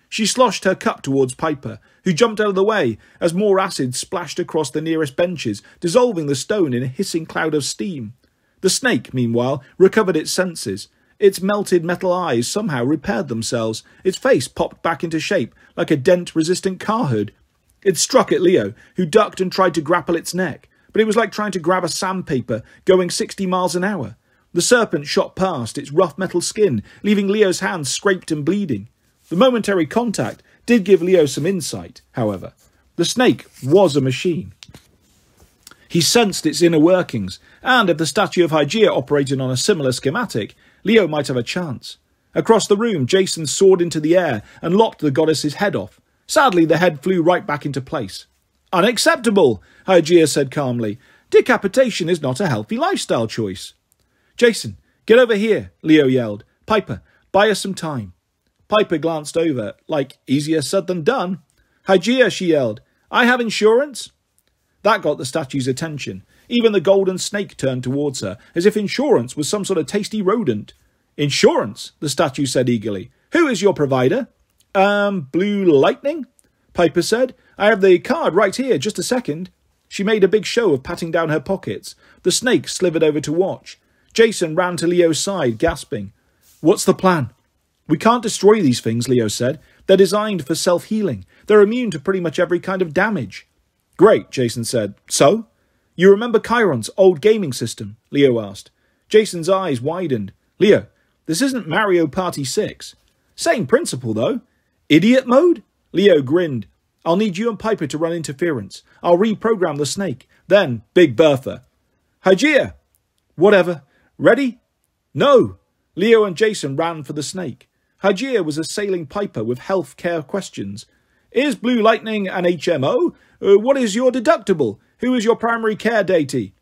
Speaker 1: She sloshed her cup towards Piper, who jumped out of the way as more acid splashed across the nearest benches, dissolving the stone in a hissing cloud of steam. The snake, meanwhile, recovered its senses. Its melted metal eyes somehow repaired themselves. Its face popped back into shape like a dent-resistant car hood. It struck at Leo, who ducked and tried to grapple its neck, but it was like trying to grab a sandpaper going 60 miles an hour. The serpent shot past its rough metal skin, leaving Leo's hands scraped and bleeding. The momentary contact did give Leo some insight, however. The snake was a machine. He sensed its inner workings, and if the statue of Hygeia operated on a similar schematic, Leo might have a chance. Across the room, Jason soared into the air and lopped the goddess's head off. Sadly, the head flew right back into place. Unacceptable, Hygeia said calmly. Decapitation is not a healthy lifestyle choice. Jason, get over here, Leo yelled. Piper, buy us some time. Piper glanced over, like easier said than done. Hygeia, she yelled. I have insurance? That got the statue's attention. Even the golden snake turned towards her, as if insurance was some sort of tasty rodent. Insurance, the statue said eagerly. Who is your provider? Blue Lightning? Piper said. I have the card right here, just a second. She made a big show of patting down her pockets. The snake slithered over to watch. Jason ran to Leo's side, gasping. What's the plan? We can't destroy these things, Leo said. They're designed for self-healing. They're immune to pretty much every kind of damage. Great, Jason said. So? You remember Chiron's old gaming system? Leo asked. Jason's eyes widened. Leo, this isn't Mario Party 6. Same principle, though. Idiot mode? Leo grinned. I'll need you and Piper to run interference. I'll reprogram the snake. Then, Big Bertha. Hygeia! Whatever. Ready? No! Leo and Jason ran for the snake. Hygeia was assailing Piper with health care questions. Is Blue Lightning an HMO? What is your deductible? Who is your primary care deity?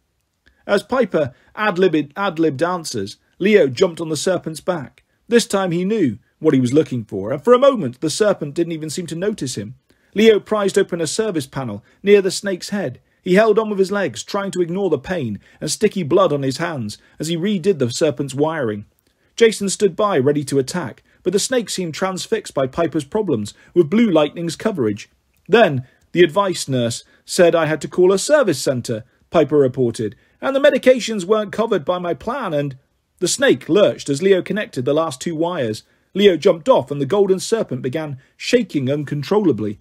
Speaker 1: As Piper ad-libbed answers, Leo jumped on the serpent's back. This time he knew what he was looking for, and for a moment the serpent didn't even seem to notice him. Leo prized open a service panel near the snake's head. He held on with his legs, trying to ignore the pain and sticky blood on his hands as he redid the serpent's wiring. Jason stood by, ready to attack, but the snake seemed transfixed by Piper's problems with Blue Lightning's coverage. Then, the advice nurse said I had to call a service centre, Piper reported, and the medications weren't covered by my plan and... The snake lurched as Leo connected the last two wires. Leo jumped off and the golden serpent began shaking uncontrollably.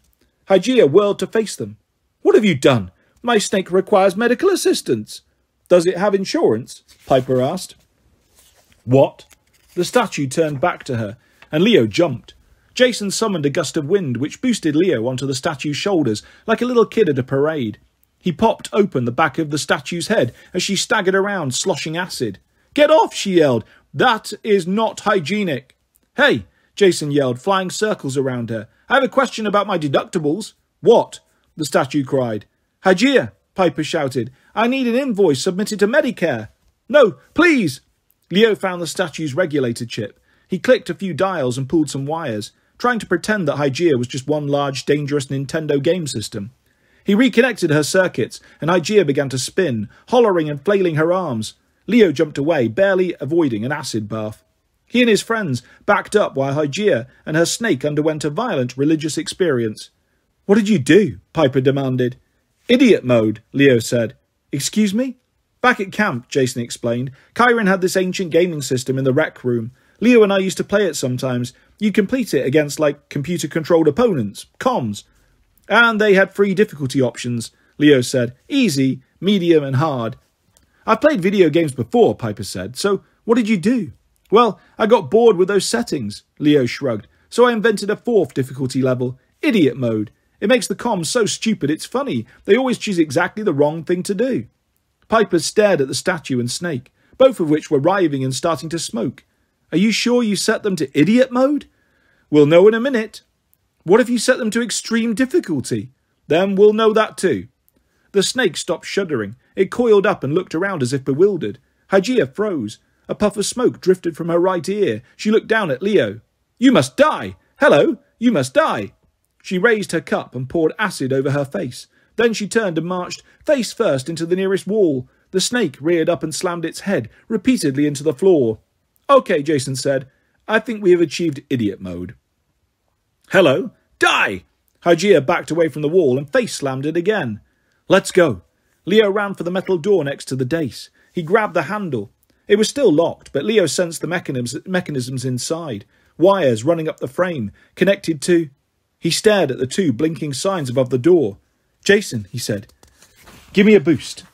Speaker 1: Hygeia whirled to face them. What have you done? My snake requires medical assistance. Does it have insurance? Piper asked. What? The statue turned back to her, and Leo jumped. Jason summoned a gust of wind, which boosted Leo onto the statue's shoulders like a little kid at a parade. He popped open the back of the statue's head as she staggered around, sloshing acid. Get off, she yelled. That is not hygienic. Hey, Jason yelled, flying circles around her. I have a question about my deductibles. What? The statue cried. Hygeia, Piper shouted. I need an invoice submitted to Medicare. No, please. Leo found the statue's regulator chip. He clicked a few dials and pulled some wires, trying to pretend that Hygeia was just one large, dangerous Nintendo game system. He reconnected her circuits, and Hygeia began to spin, hollering and flailing her arms. Leo jumped away, barely avoiding an acid bath. He and his friends backed up while Hygeia and her snake underwent a violent religious experience. "What did you do?" Piper demanded. "Idiot mode," Leo said. "Excuse me?" "Back at camp," Jason explained. "Kyron had this ancient gaming system in the rec room. Leo and I used to play it sometimes. You'd complete it against, computer-controlled opponents. Comms. And they had 3 difficulty options," Leo said. "Easy, medium and hard." "I've played video games before," Piper said. "So what did you do?" "Well, I got bored with those settings," Leo shrugged. "So I invented a 4th difficulty level. Idiot mode. It makes the comms so stupid it's funny. They always choose exactly the wrong thing to do." Piper stared at the statue and snake, both of which were writhing and starting to smoke. "Are you sure you set them to idiot mode?" "We'll know in a minute." "What if you set them to extreme difficulty?" "Then we'll know that too." The snake stopped shuddering. It coiled up and looked around as if bewildered. Hygeia froze. A puff of smoke drifted from her right ear. She looked down at Leo. "You must die! Hello! You must die!" She raised her cup and poured acid over her face. Then she turned and marched face first into the nearest wall. The snake reared up and slammed its head repeatedly into the floor. "Okay," Jason said. "I think we have achieved idiot mode." "Hello! Die!" Hygeia backed away from the wall and face-slammed it again. "Let's go." Leo ran for the metal door next to the dais. He grabbed the handle. It was still locked, but Leo sensed the mechanisms inside. Wires running up the frame, connected to... He stared at the 2 blinking signs above the door. "Jason," he said, "give me a boost."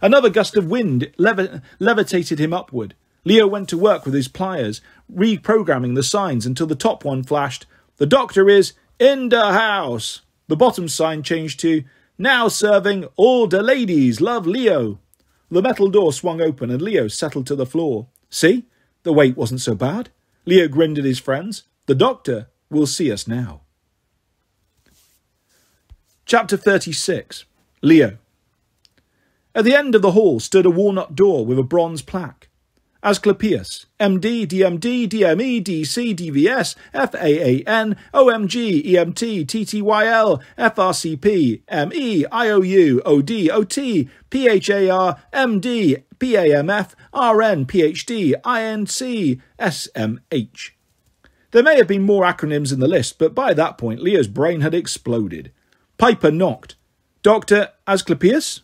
Speaker 1: Another gust of wind levitated him upward. Leo went to work with his pliers, reprogramming the signs until the top one flashed, "The doctor is in the house." The bottom sign changed to, "Now serving all the ladies love Leo." The metal door swung open and Leo settled to the floor. "See? The wait wasn't so bad." Leo grinned at his friends. "The doctor will see us now." Chapter 36. Leo. At the end of the hall stood a walnut door with a bronze plaque. Asclepius, MD, DMD, DME, DC, DVS, FAAN, OMG, EMT, TTYL, FRCP, ME, IOU, OD, OT, PHAR, MD, PAMF, RN, PhD, INC, SMH. There may have been more acronyms in the list, but by that point Leo's brain had exploded. Piper knocked. "Dr. Asclepius?"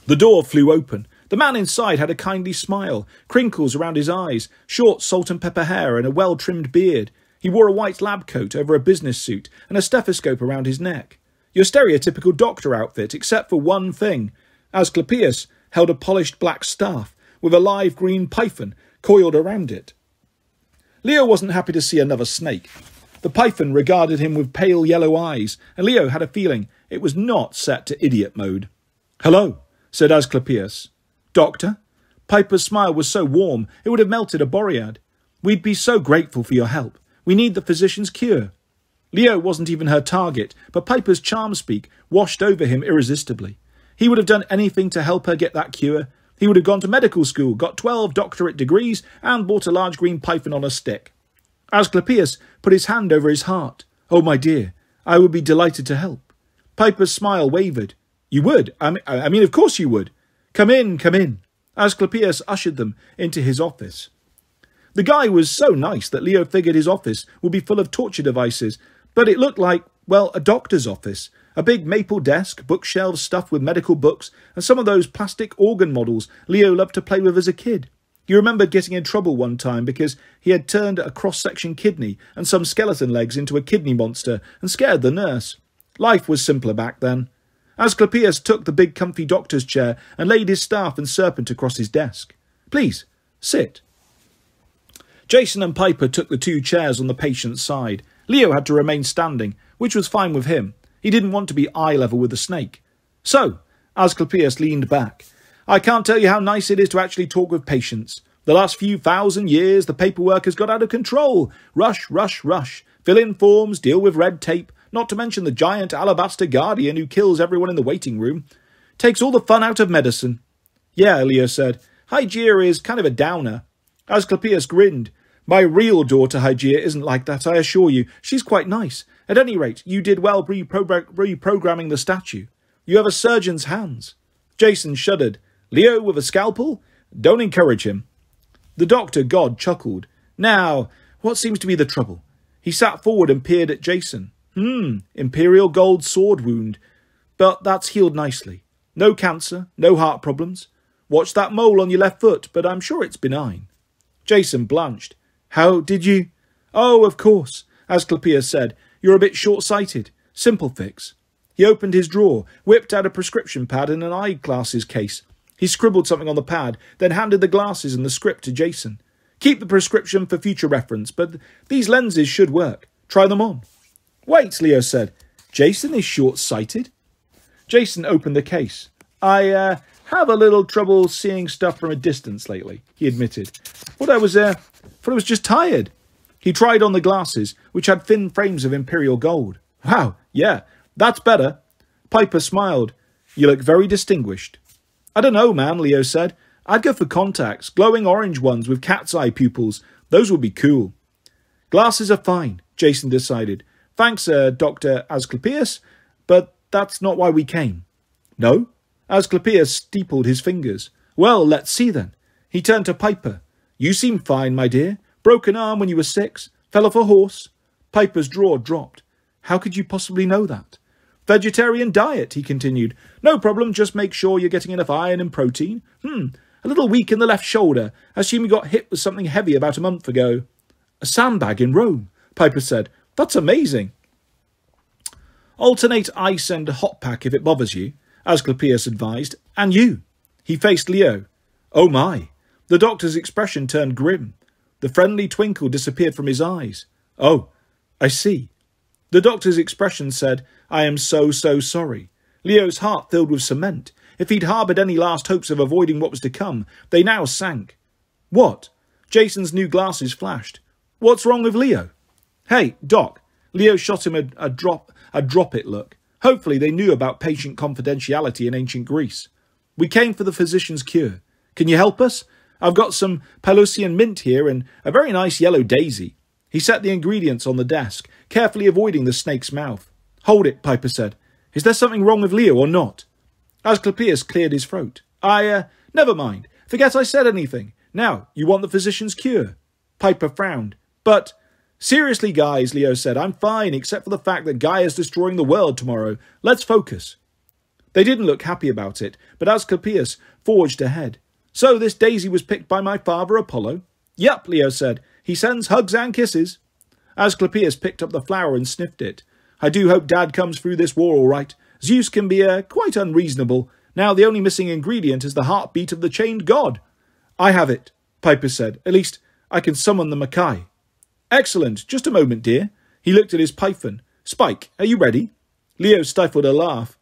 Speaker 1: The door flew open. The man inside had a kindly smile, crinkles around his eyes, short salt and pepper hair and a well-trimmed beard. He wore a white lab coat over a business suit and a stethoscope around his neck. Your stereotypical doctor outfit, except for one thing. Asclepius held a polished black staff with a live green python coiled around it. Leo wasn't happy to see another snake. The python regarded him with pale yellow eyes, and Leo had a feeling it was not set to idiot mode. "Hello," said Asclepius. "Doctor?" Piper's smile was so warm it would have melted a Boread. "We'd be so grateful for your help. We need the physician's cure." Leo wasn't even her target, but Piper's charm speak washed over him irresistibly. He would have done anything to help her get that cure. He would have gone to medical school, got 12 doctorate degrees, and bought a large green python on a stick. Asclepius put his hand over his heart. "Oh, my dear, I would be delighted to help." Piper's smile wavered. "You would? I mean, of course you would. Come in, come in." Asclepius ushered them into his office. The guy was so nice that Leo figured his office would be full of torture devices, but it looked like, well, a doctor's office. A big maple desk, bookshelves stuffed with medical books, and some of those plastic organ models Leo loved to play with as a kid. He remembered getting in trouble one time because he had turned a cross-section kidney and some skeleton legs into a kidney monster and scared the nurse. Life was simpler back then. Asclepius took the big comfy doctor's chair and laid his staff and serpent across his desk. "Please, sit." Jason and Piper took the 2 chairs on the patient's side. Leo had to remain standing, which was fine with him. He didn't want to be eye level with the snake. "So," Asclepius leaned back, "I can't tell you how nice it is to actually talk with patients. The last few thousand years, the paperwork has got out of control. Rush, rush, rush. Fill in forms, deal with red tape, not to mention the giant alabaster guardian who kills everyone in the waiting room. Takes all the fun out of medicine." "Yeah," Leo said. "Hygeia is kind of a downer." Asclepius grinned. My real daughter Hygeia isn't like that, I assure you. She's quite nice. At any rate, you did well reprogramming the statue. You have a surgeon's hands. Jason shuddered. Leo with a scalpel? Don't encourage him. The doctor god chuckled. Now, what seems to be the trouble? He sat forward and peered at Jason. Imperial gold sword wound. But that's healed nicely. No cancer, no heart problems. Watch that mole on your left foot, but I'm sure it's benign. Jason blanched. How did you? Oh, of course. Asclepius said, you're a bit short-sighted. Simple fix. He opened his drawer, whipped out a prescription pad and an eyeglasses case. He scribbled something on the pad, then handed the glasses and the script to Jason. Keep the prescription for future reference, but these lenses should work. Try them on. Wait, Leo said. Jason is short-sighted? Jason opened the case. I have a little trouble seeing stuff from a distance lately, he admitted. Thought I was just tired. He tried on the glasses, which had thin frames of imperial gold. Wow, yeah, that's better. Piper smiled. You look very distinguished. I don't know, man, Leo said. I'd go for contacts, glowing orange ones with cat's eye pupils. Those would be cool. Glasses are fine, Jason decided. Thanks, Dr. Asclepius, but that's not why we came. No? Asclepius steepled his fingers. Well, let's see then. He turned to Piper. You seem fine, my dear. Broken arm when you were 6. Fell off a horse. Piper's jaw dropped. How could you possibly know that? Vegetarian diet, he continued. No problem, just make sure you're getting enough iron and protein. A little weak in the left shoulder. I assume you got hit with something heavy about a month ago. A sandbag in Rome, Piper said. That's amazing. Alternate ice and hot pack if it bothers you, Asclepius advised. And you. He faced Leo. Oh my. The doctor's expression turned grim. The friendly twinkle disappeared from his eyes. Oh, I see. The doctor's expression said, I am so sorry. Leo's heart filled with cement. If he'd harboured any last hopes of avoiding what was to come, they now sank. What? Jason's new glasses flashed. What's wrong with Leo? Hey, Doc. Leo shot him a drop-it look. Hopefully they knew about patient confidentiality in ancient Greece. We came for the physician's cure. Can you help us? I've got some Pelusian mint here and a very nice yellow daisy. He set the ingredients on the desk, carefully avoiding the snake's mouth. Hold it, Piper said. Is there something wrong with Leo or not? Asclepius cleared his throat. Never mind. Forget I said anything. Now, you want the physician's cure? Piper frowned. But, seriously, guys, Leo said, I'm fine, except for the fact that Gaia's destroying the world tomorrow. Let's focus. They didn't look happy about it, but Asclepius forged ahead. So this daisy was picked by my father, Apollo? Yep, Leo said. He sends hugs and kisses. Asclepius picked up the flower and sniffed it. I do hope Dad comes through this war all right. Zeus can be quite unreasonable. Now the only missing ingredient is the heartbeat of the chained god. I have it, Piper said. At least I can summon the Mackay. Excellent. Just a moment, dear. He looked at his python. Spike, are you ready? Leo stifled a laugh.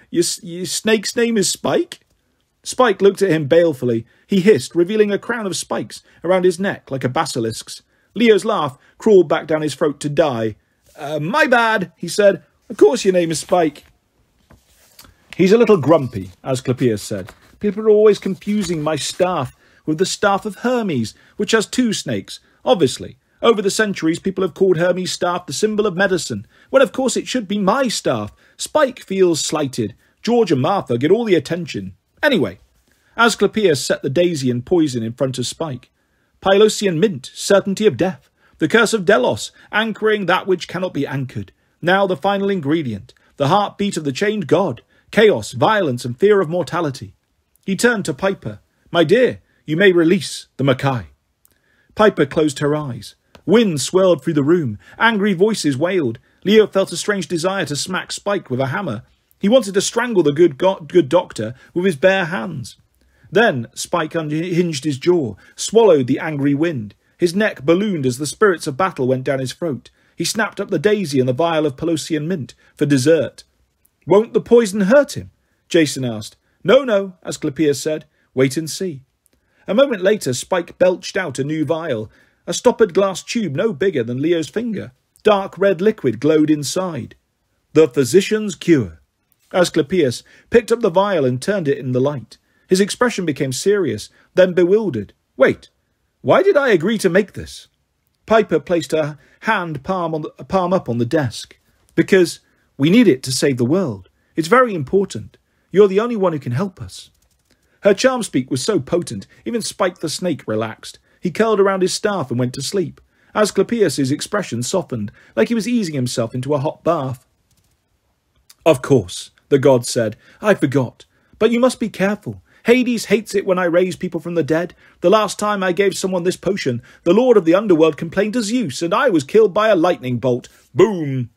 Speaker 1: Your snake's name is Spike? Spike looked at him balefully. He hissed, revealing a crown of spikes around his neck like a basilisk's. Leo's laugh crawled back down his throat to die. My bad, he said. Of course your name is Spike. He's a little grumpy, Asclepius said. People are always confusing my staff with the staff of Hermes, which has 2 snakes. Obviously, over the centuries, people have called Hermes' staff the symbol of medicine, when of course it should be my staff. Spike feels slighted. George and Martha get all the attention. Anyway, Asclepius set the daisy and poison in front of Spike. Pelusian mint, certainty of death. The curse of Delos, anchoring that which cannot be anchored. Now the final ingredient, the heartbeat of the chained god. Chaos, violence, and fear of mortality. He turned to Piper. My dear, you may release the Mackay. Piper closed her eyes. Wind swirled through the room. Angry voices wailed. Leo felt a strange desire to smack Spike with a hammer. He wanted to strangle the good doctor with his bare hands. Then Spike unhinged his jaw, swallowed the angry wind. His neck ballooned as the spirits of battle went down his throat. He snapped up the daisy and the vial of Pelusian mint for dessert. Won't the poison hurt him? Jason asked. No, Asclepius said. Wait and see. A moment later, Spike belched out a new vial, a stoppered glass tube no bigger than Leo's finger. Dark red liquid glowed inside. The physician's cure. Asclepius picked up the vial and turned it in the light. His expression became serious, then bewildered. Wait, why did I agree to make this? Piper placed her palm up on the desk. Because we need it to save the world. It's very important. You're the only one who can help us. Her charm speak was so potent, even Spike the Snake relaxed. He curled around his staff and went to sleep. Asclepius's expression softened, like he was easing himself into a hot bath. Of course, the god said. I forgot. But you must be careful. Hades hates it when I raise people from the dead. The last time I gave someone this potion, the lord of the underworld complained to Zeus, and I was killed by a lightning bolt. Boom!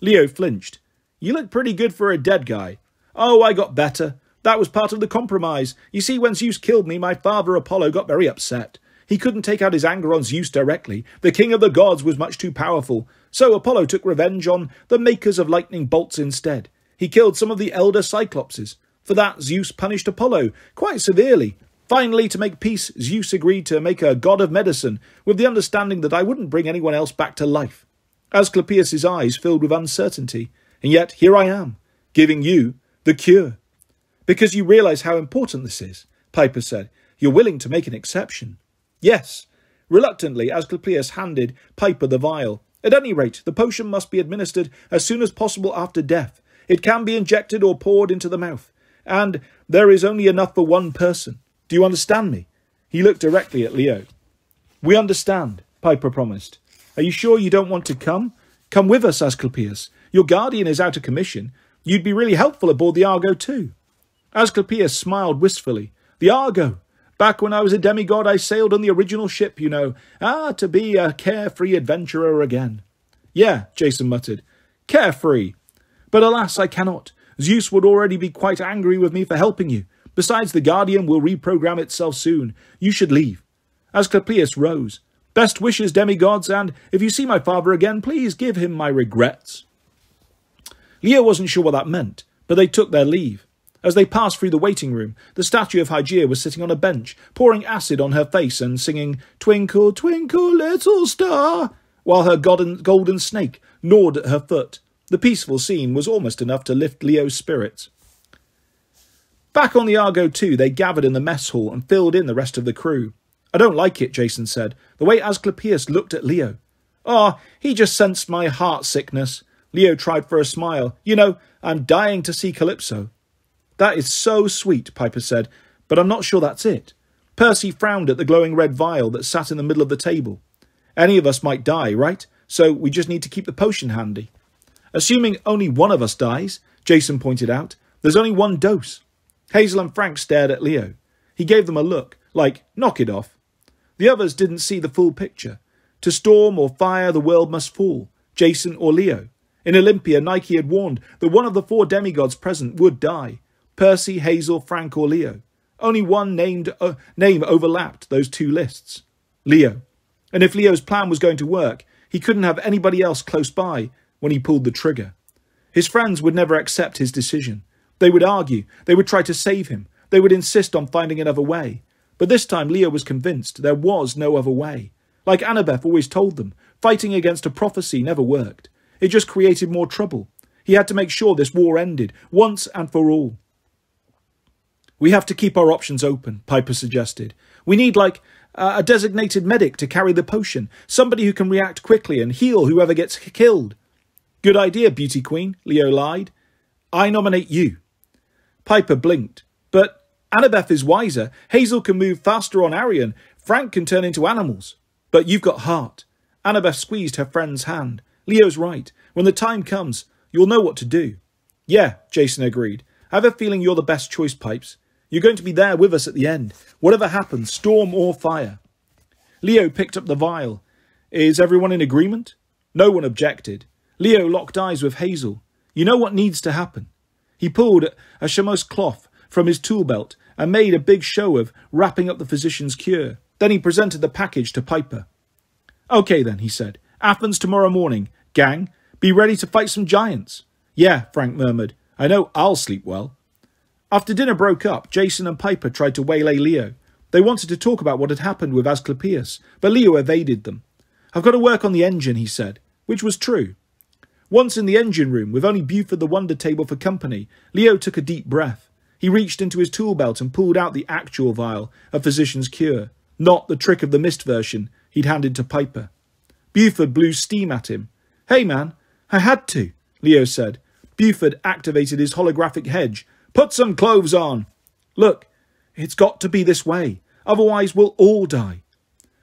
Speaker 1: Leo flinched. You look pretty good for a dead guy. Oh, I got better. That was part of the compromise. You see, when Zeus killed me, my father Apollo got very upset. He couldn't take out his anger on Zeus directly. The king of the gods was much too powerful. So Apollo took revenge on the makers of lightning bolts instead. He killed some of the elder Cyclopses. For that, Zeus punished Apollo quite severely. Finally, to make peace, Zeus agreed to make a god of medicine, with the understanding that I wouldn't bring anyone else back to life. Asclepius's eyes filled with uncertainty. And yet, here I am, giving you the cure. Because you realise how important this is, Piper said. You're willing to make an exception. Yes. Reluctantly, Asclepius handed Piper the vial. At any rate, the potion must be administered as soon as possible after death. It can be injected or poured into the mouth. And there is only enough for one person. Do you understand me? He looked directly at Leo. We understand, Piper promised. Are you sure you don't want to come? Come with us, Asclepius. Your guardian is out of commission. You'd be really helpful aboard the Argo too. Asclepius smiled wistfully. The Argo. Back when I was a demigod, I sailed on the original ship, you know. To be a carefree adventurer again. Yeah, Jason muttered. Carefree. But alas, I cannot. Zeus would already be quite angry with me for helping you. Besides, the Guardian will reprogram itself soon. You should leave. Asclepius rose. Best wishes, demigods, and if you see my father again, please give him my regrets. Leo wasn't sure what that meant, but they took their leave. As they passed through the waiting room, the statue of Hygeia was sitting on a bench, pouring acid on her face and singing, Twinkle, twinkle, little star, while her golden snake gnawed at her foot. The peaceful scene was almost enough to lift Leo's spirits. Back on the Argo 2, they gathered in the mess hall and filled in the rest of the crew. I don't like it, Jason said, the way Asclepius looked at Leo. He just sensed my heart sickness. Leo tried for a smile. You know, I'm dying to see Calypso. That is so sweet, Piper said, but I'm not sure that's it. Percy frowned at the glowing red vial that sat in the middle of the table. Any of us might die, right? So we just need to keep the potion handy. Assuming only one of us dies, Jason pointed out, there's only one dose. Hazel and Frank stared at Leo. He gave them a look, like, knock it off. The others didn't see the full picture. To storm or fire, the world must fall, Jason or Leo. In Olympia, Nike had warned that one of the 4 demigods present would die. Percy, Hazel, Frank or Leo. Only one name overlapped those 2 lists. Leo. And if Leo's plan was going to work, he couldn't have anybody else close by when he pulled the trigger. His friends would never accept his decision. They would argue. They would try to save him. They would insist on finding another way. But this time Leo was convinced there was no other way. Like Annabeth always told them, fighting against a prophecy never worked. It just created more trouble. He had to make sure this war ended, once and for all. We have to keep our options open, Piper suggested. We need, a designated medic to carry the potion. Somebody who can react quickly and heal whoever gets killed. Good idea, Beauty Queen, Leo lied. I nominate you. Piper blinked. But Annabeth is wiser. Hazel can move faster on Arion. Frank can turn into animals. But you've got heart. Annabeth squeezed her friend's hand. Leo's right. When the time comes, you'll know what to do. Yeah, Jason agreed. I have a feeling you're the best choice, Pipes. You're going to be there with us at the end. Whatever happens, storm or fire. Leo picked up the vial. Is everyone in agreement? No one objected. Leo locked eyes with Hazel. You know what needs to happen. He pulled a chamois cloth from his tool belt and made a big show of wrapping up the physician's cure. Then he presented the package to Piper. Okay then, he said. Athens tomorrow morning. Gang, be ready to fight some giants. Yeah, Frank murmured. I know I'll sleep well. After dinner broke up, Jason and Piper tried to waylay Leo. They wanted to talk about what had happened with Asclepius, but Leo evaded them. I've got to work on the engine, he said, which was true. Once in the engine room, with only Buford the Wonder Table for company, Leo took a deep breath. He reached into his tool belt and pulled out the actual vial of Physician's Cure, not the Trick of the Mist version he'd handed to Piper. Buford blew steam at him. "Hey, man, I had to," Leo said. Buford activated his holographic hedge. "Put some clothes on." "Look, it's got to be this way. Otherwise we'll all die."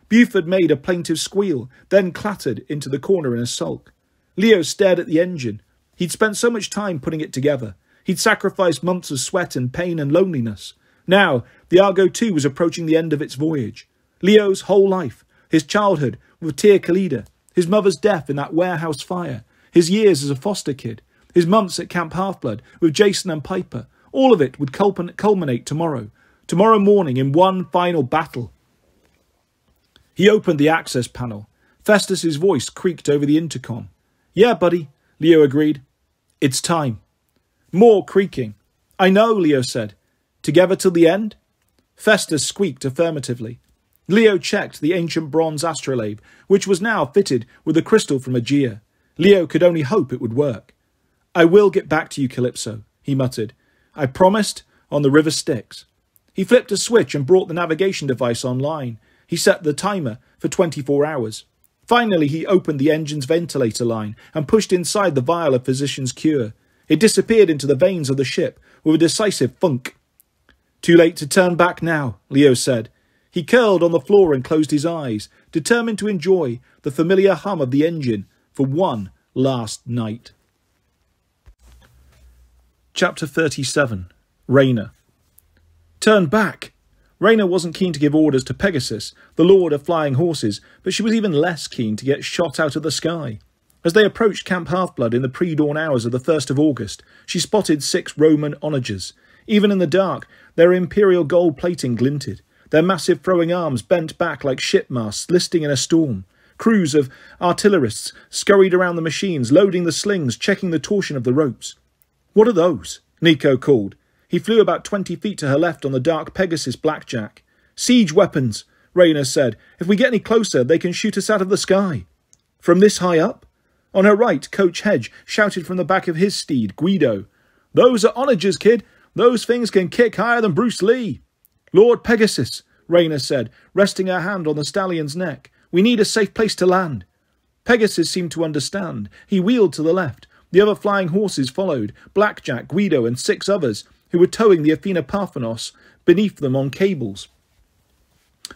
Speaker 1: Buford made a plaintive squeal, then clattered into the corner in a sulk. Leo stared at the engine. He'd spent so much time putting it together. He'd sacrificed months of sweat and pain and loneliness. Now, the Argo II was approaching the end of its voyage. Leo's whole life, his childhood with Tia Khalida, his mother's death in that warehouse fire, his years as a foster kid, his months at Camp Half-Blood with Jason and Piper, all of it would culminate tomorrow morning in one final battle. He opened the access panel. Festus's voice creaked over the intercom. "Yeah, buddy," Leo agreed. "It's time." More creaking. "I know," Leo said. "Together till the end?" Festus squeaked affirmatively. Leo checked the ancient bronze astrolabe, which was now fitted with a crystal from Aegea. Leo could only hope it would work. "I will get back to you, Calypso," he muttered. "I promised on the river Styx." He flipped a switch and brought the navigation device online. He set the timer for 24 hours. Finally, he opened the engine's ventilator line and pushed inside the vial of physician's cure. It disappeared into the veins of the ship with a decisive thunk. "Too late to turn back now," Leo said. He curled on the floor and closed his eyes, determined to enjoy the familiar hum of the engine for one last night. Chapter 37. Rayna. "Turn back!" Rayna wasn't keen to give orders to Pegasus, the lord of flying horses, but she was even less keen to get shot out of the sky. As they approached Camp Half-Blood in the pre-dawn hours of the 1st of August, she spotted 6 Roman onagers. Even in the dark, their imperial gold plating glinted. Their massive throwing arms bent back like ship masts listing in a storm. Crews of artillerists scurried around the machines, loading the slings, checking the torsion of the ropes. "What are those?" Nico called. He flew about 20 feet to her left on the dark Pegasus Blackjack. "Siege weapons," Rayna said. "If we get any closer, they can shoot us out of the sky." "From this high up?" On her right, Coach Hedge shouted from the back of his steed, Guido. "Those are onagers, kid. Those things can kick higher than Bruce Lee." "Lord Pegasus," Rayna said, resting her hand on the stallion's neck. "We need a safe place to land." Pegasus seemed to understand. He wheeled to the left. The other flying horses followed, Blackjack, Guido, and 6 others, who were towing the Athena Parthenos beneath them on cables.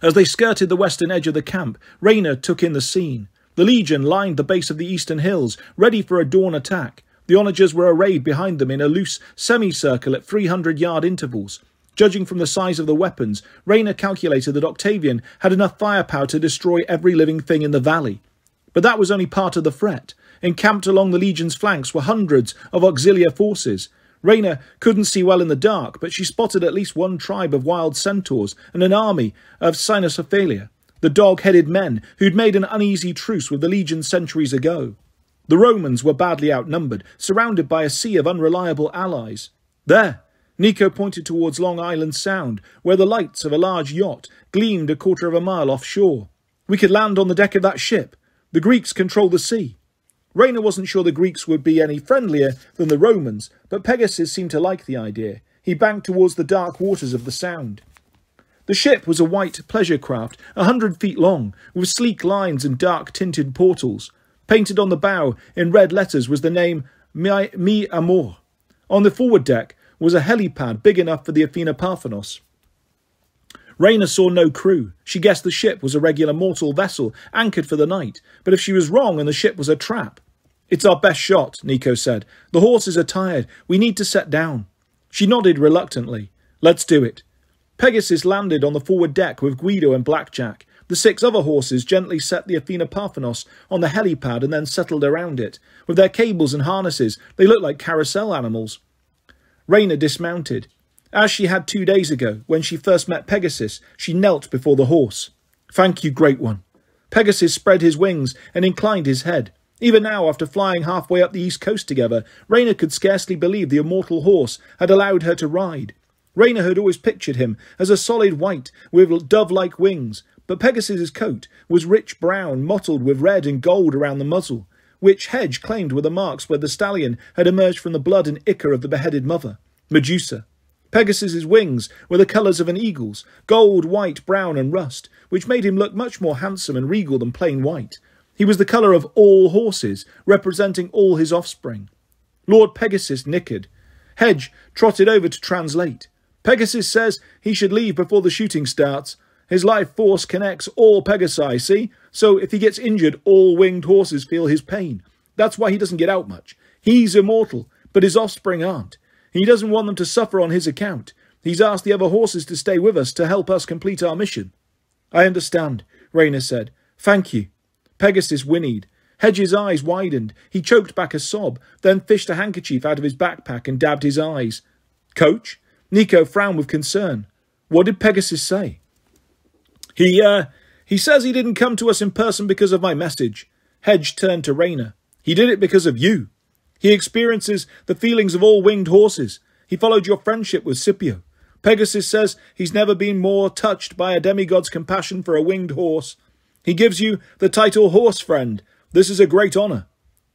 Speaker 1: As they skirted the western edge of the camp, Rayna took in the scene. The Legion lined the base of the eastern hills, ready for a dawn attack. The onagers were arrayed behind them in a loose semicircle at 300-yard intervals. Judging from the size of the weapons, Rayna calculated that Octavian had enough firepower to destroy every living thing in the valley. But that was only part of the threat. Encamped along the Legion's flanks were hundreds of auxiliary forces. Rayna couldn't see well in the dark, but she spotted at least one tribe of wild centaurs and an army of Cynosophalia, the dog-headed men who'd made an uneasy truce with the Legion centuries ago. The Romans were badly outnumbered, surrounded by a sea of unreliable allies. "There!" Nico pointed towards Long Island Sound, where the lights of a large yacht gleamed a quarter of a mile offshore. "We could land on the deck of that ship. The Greeks control the sea." Rayna wasn't sure the Greeks would be any friendlier than the Romans, but Pegasus seemed to like the idea. He banked towards the dark waters of the Sound. The ship was a white pleasure craft, 100 feet long, with sleek lines and dark-tinted portals. Painted on the bow in red letters was the name Mi Amor. On the forward deck was a helipad big enough for the Athena Parthenos. Rayna saw no crew. She guessed the ship was a regular mortal vessel anchored for the night, but if she was wrong and the ship was a trap... "It's our best shot," Nico said. "The horses are tired. We need to set down." She nodded reluctantly. "Let's do it." Pegasus landed on the forward deck with Guido and Blackjack. The 6 other horses gently set the Athena Parthenos on the helipad and then settled around it. With their cables and harnesses, they looked like carousel animals. Rayna dismounted. As she had 2 days ago, when she first met Pegasus, she knelt before the horse. "Thank you, Great One." Pegasus spread his wings and inclined his head. Even now, after flying halfway up the east coast together, Rayna could scarcely believe the immortal horse had allowed her to ride. Rayna had always pictured him as a solid white with dove-like wings, but Pegasus's coat was rich brown, mottled with red and gold around the muzzle, which Hedge claimed were the marks where the stallion had emerged from the blood and ichor of the beheaded mother, Medusa. Pegasus's wings were the colours of an eagle's, gold, white, brown and rust, which made him look much more handsome and regal than plain white. He was the colour of all horses, representing all his offspring. Lord Pegasus nickered. Hedge trotted over to translate. Pegasus says he should leave before the shooting starts. His life force connects all Pegasi, see? So if he gets injured, all winged horses feel his pain. That's why he doesn't get out much. He's immortal, but his offspring aren't. He doesn't want them to suffer on his account. He's asked the other horses to stay with us to help us complete our mission. I understand, Rayner said. Thank you. Pegasus whinnied. Hedge's eyes widened. He choked back a sob, then fished a handkerchief out of his backpack and dabbed his eyes. Coach? Nico frowned with concern. What did Pegasus say? He says he didn't come to us in person because of my message. Hedge turned to Rayner. He did it because of you. He experiences the feelings of all winged horses. He followed your friendship with Scipio. Pegasus says he's never been more touched by a demigod's compassion for a winged horse. He gives you the title Horse Friend. This is a great honour.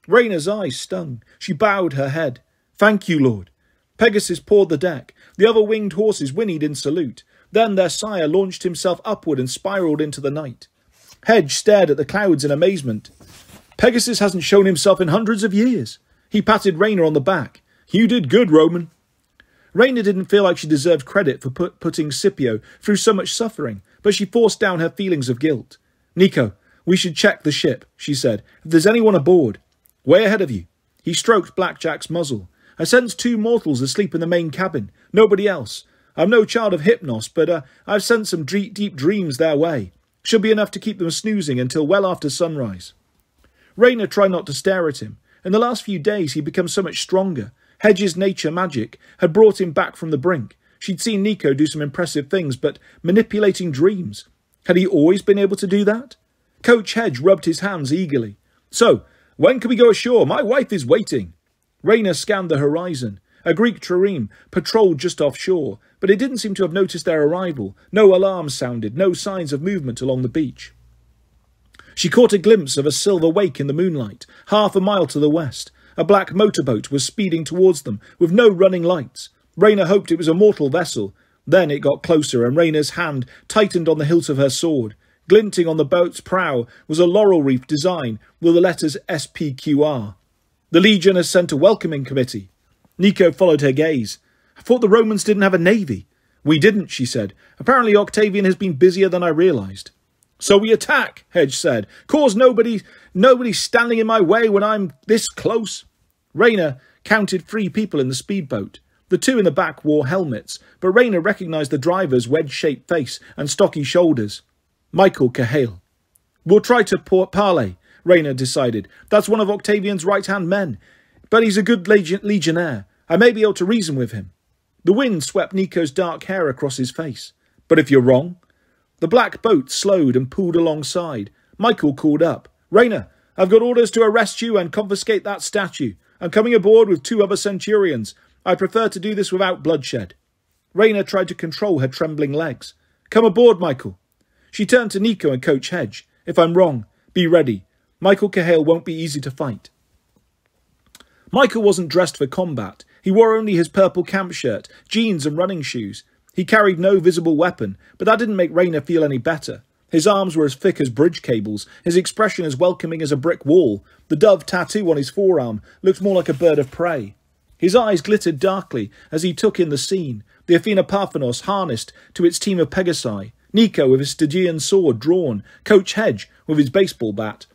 Speaker 1: Rayner's eyes stung. She bowed her head. Thank you, Lord. Pegasus pawed the deck. The other winged horses whinnied in salute. Then their sire launched himself upward and spiralled into the night. Hedge stared at the clouds in amazement. Pegasus hasn't shown himself in hundreds of years. He patted Rayner on the back. You did good, Roman. Rayner didn't feel like she deserved credit for putting Scipio through so much suffering, but she forced down her feelings of guilt. Nico, we should check the ship, she said. If there's anyone aboard. Way ahead of you. He stroked Blackjack's muzzle. I sense 2 mortals asleep in the main cabin. Nobody else. I'm no child of Hypnos, but I've sent some deep dreams their way. Should be enough to keep them snoozing until well after sunrise. Rayner tried not to stare at him. In the last few days he'd become so much stronger. Hedge's nature magic had brought him back from the brink. She'd seen Nico do some impressive things, but manipulating dreams. Had he always been able to do that? Coach Hedge rubbed his hands eagerly. So, when can we go ashore? My wife is waiting. Rayner scanned the horizon. A Greek trireme patrolled just offshore, but it didn't seem to have noticed their arrival. No alarms sounded, no signs of movement along the beach. She caught a glimpse of a silver wake in the moonlight, half a mile to the west. A black motorboat was speeding towards them, with no running lights. Rayner hoped it was a mortal vessel. Then it got closer, and Rayner's hand tightened on the hilt of her sword. Glinting on the boat's prow was a laurel wreath design with the letters SPQR. The Legion has sent a welcoming committee. Nico followed her gaze. I thought the Romans didn't have a navy. We didn't, she said. Apparently Octavian has been busier than I realised. So we attack, Hedge said. Cause nobody standing in my way when I'm this close. Rayner counted 3 people in the speedboat. The 2 in the back wore helmets, but Rayner recognised the driver's wedge-shaped face and stocky shoulders. Michael Cahale. We'll try to parley, Rayner decided. That's one of Octavian's right-hand men, but he's a good legionnaire. I may be able to reason with him. The wind swept Nico's dark hair across his face. But if you're wrong? The black boat slowed and pulled alongside. Michael called up. Rayner, I've got orders to arrest you and confiscate that statue. I'm coming aboard with 2 other centurions. I prefer to do this without bloodshed. Rayner tried to control her trembling legs. Come aboard, Michael. She turned to Nico and Coach Hedge. If I'm wrong, be ready. Michael Cahale won't be easy to fight. Michael wasn't dressed for combat. He wore only his purple camp shirt, jeans and running shoes. He carried no visible weapon, but that didn't make Rayner feel any better. His arms were as thick as bridge cables, his expression as welcoming as a brick wall. The dove tattoo on his forearm looked more like a bird of prey. His eyes glittered darkly as he took in the scene. The Athena Parthenos harnessed to its team of Pegasi. Nico with his Stygian sword drawn. Coach Hedge with his baseball bat.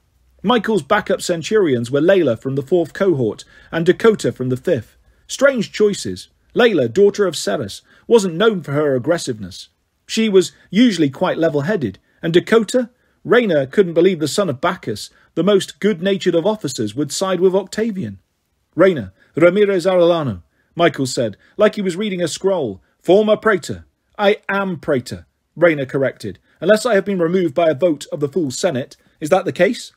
Speaker 1: Michael's backup centurions were Layla from the 4th cohort and Dakota from the 5th. Strange choices. Layla, daughter of Ceres, wasn't known for her aggressiveness. She was usually quite level-headed. And Dakota? Rayner couldn't believe the son of Bacchus, the most good-natured of officers, would side with Octavian. Rayner, Ramirez Arellano, Michael said, like he was reading a scroll. Former praetor. I am praetor, Rayner corrected. Unless I have been removed by a vote of the full Senate. Is that the case?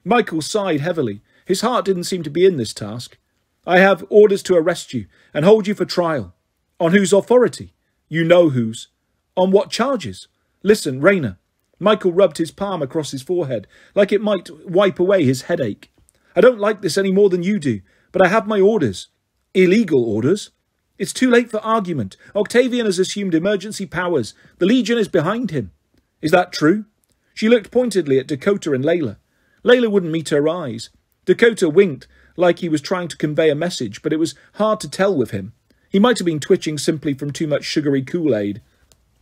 Speaker 1: Michael sighed heavily. His heart didn't seem to be in this task. I have orders to arrest you and hold you for trial. On whose authority? You know whose. On what charges? Listen, Rayner. Michael rubbed his palm across his forehead, like it might wipe away his headache. I don't like this any more than you do, but I have my orders. Illegal orders? It's too late for argument. Octavian has assumed emergency powers. The Legion is behind him. Is that true? She looked pointedly at Dakota and Layla. Layla wouldn't meet her eyes. Dakota winked like he was trying to convey a message, but it was hard to tell with him. He might have been twitching simply from too much sugary Kool-Aid.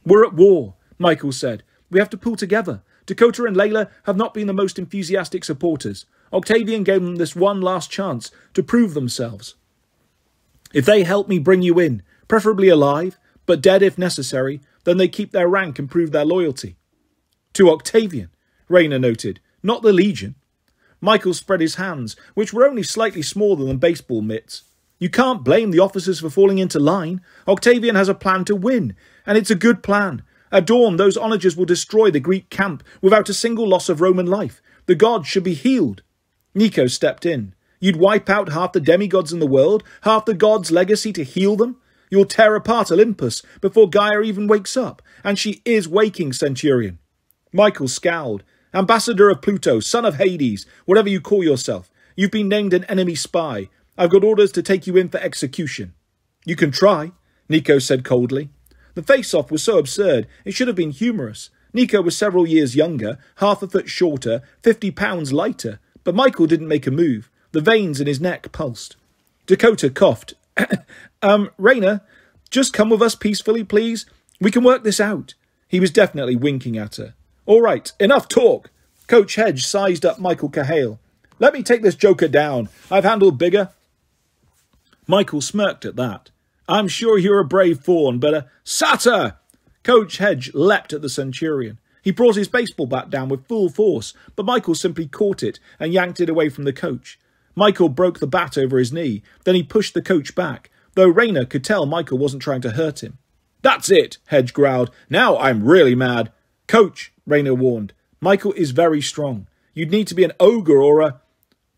Speaker 1: "We're at war," Michael said. "We have to pull together. Dakota and Layla have not been the most enthusiastic supporters. Octavian gave them this one last chance to prove themselves. If they help me bring you in, preferably alive, but dead if necessary, then they keep their rank and prove their loyalty." "To Octavian," Rayner noted, "not the Legion." Michael spread his hands, which were only slightly smaller than baseball mitts. "You can't blame the officers for falling into line. Octavian has a plan to win, and it's a good plan. At dawn, those onagers will destroy the Greek camp without a single loss of Roman life. The gods should be healed." Nico stepped in. "You'd wipe out half the demigods in the world, half the gods' legacy to heal them? You'll tear apart Olympus before Gaia even wakes up, and she is waking, Centurion." Michael scowled. "Ambassador of Pluto, son of Hades, whatever you call yourself, you've been named an enemy spy. I've got orders to take you in for execution." "You can try," Nico said coldly. The face-off was so absurd, it should have been humorous. Nico was several years younger, half a foot shorter, 50 pounds lighter, but Michael didn't make a move. The veins in his neck pulsed. Dakota coughed. Rayner, just come with us peacefully, please. We can work this out." He was definitely winking at her. "All right, enough talk." Coach Hedge sized up Michael Cahill. "Let me take this joker down. I've handled bigger." Michael smirked at that. "I'm sure you're a brave fawn, but Satyr!" Coach Hedge leapt at the Centurion. He brought his baseball bat down with full force, but Michael simply caught it and yanked it away from the coach. Michael broke the bat over his knee, then he pushed the coach back, though Rayner could tell Michael wasn't trying to hurt him. "That's it," Hedge growled. "Now I'm really mad." "Coach," Rayner warned, "Michael is very strong. You'd need to be an ogre or a—"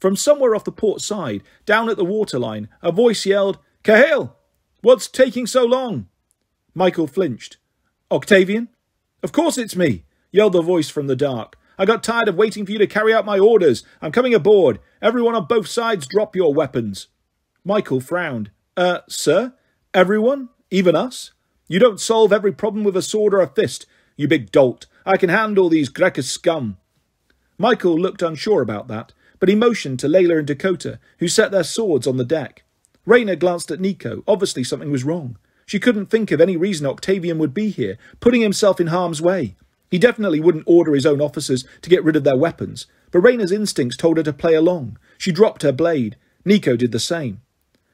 Speaker 1: From somewhere off the port side, down at the waterline, a voice yelled, "Cahill! What's taking so long?" Michael flinched. "Octavian?" "Of course it's me," yelled the voice from the dark. "I got tired of waiting for you to carry out my orders. I'm coming aboard. Everyone on both sides drop your weapons." Michael frowned. Sir? Everyone? Even us? You don't solve every problem with a sword or a fist, you big dolt. I can handle these Grecus scum." Michael looked unsure about that, but he motioned to Layla and Dakota, who set their swords on the deck. Rayner glanced at Nico. Obviously something was wrong. She couldn't think of any reason Octavian would be here, putting himself in harm's way. He definitely wouldn't order his own officers to get rid of their weapons, but Rayner's instincts told her to play along. She dropped her blade. Nico did the same.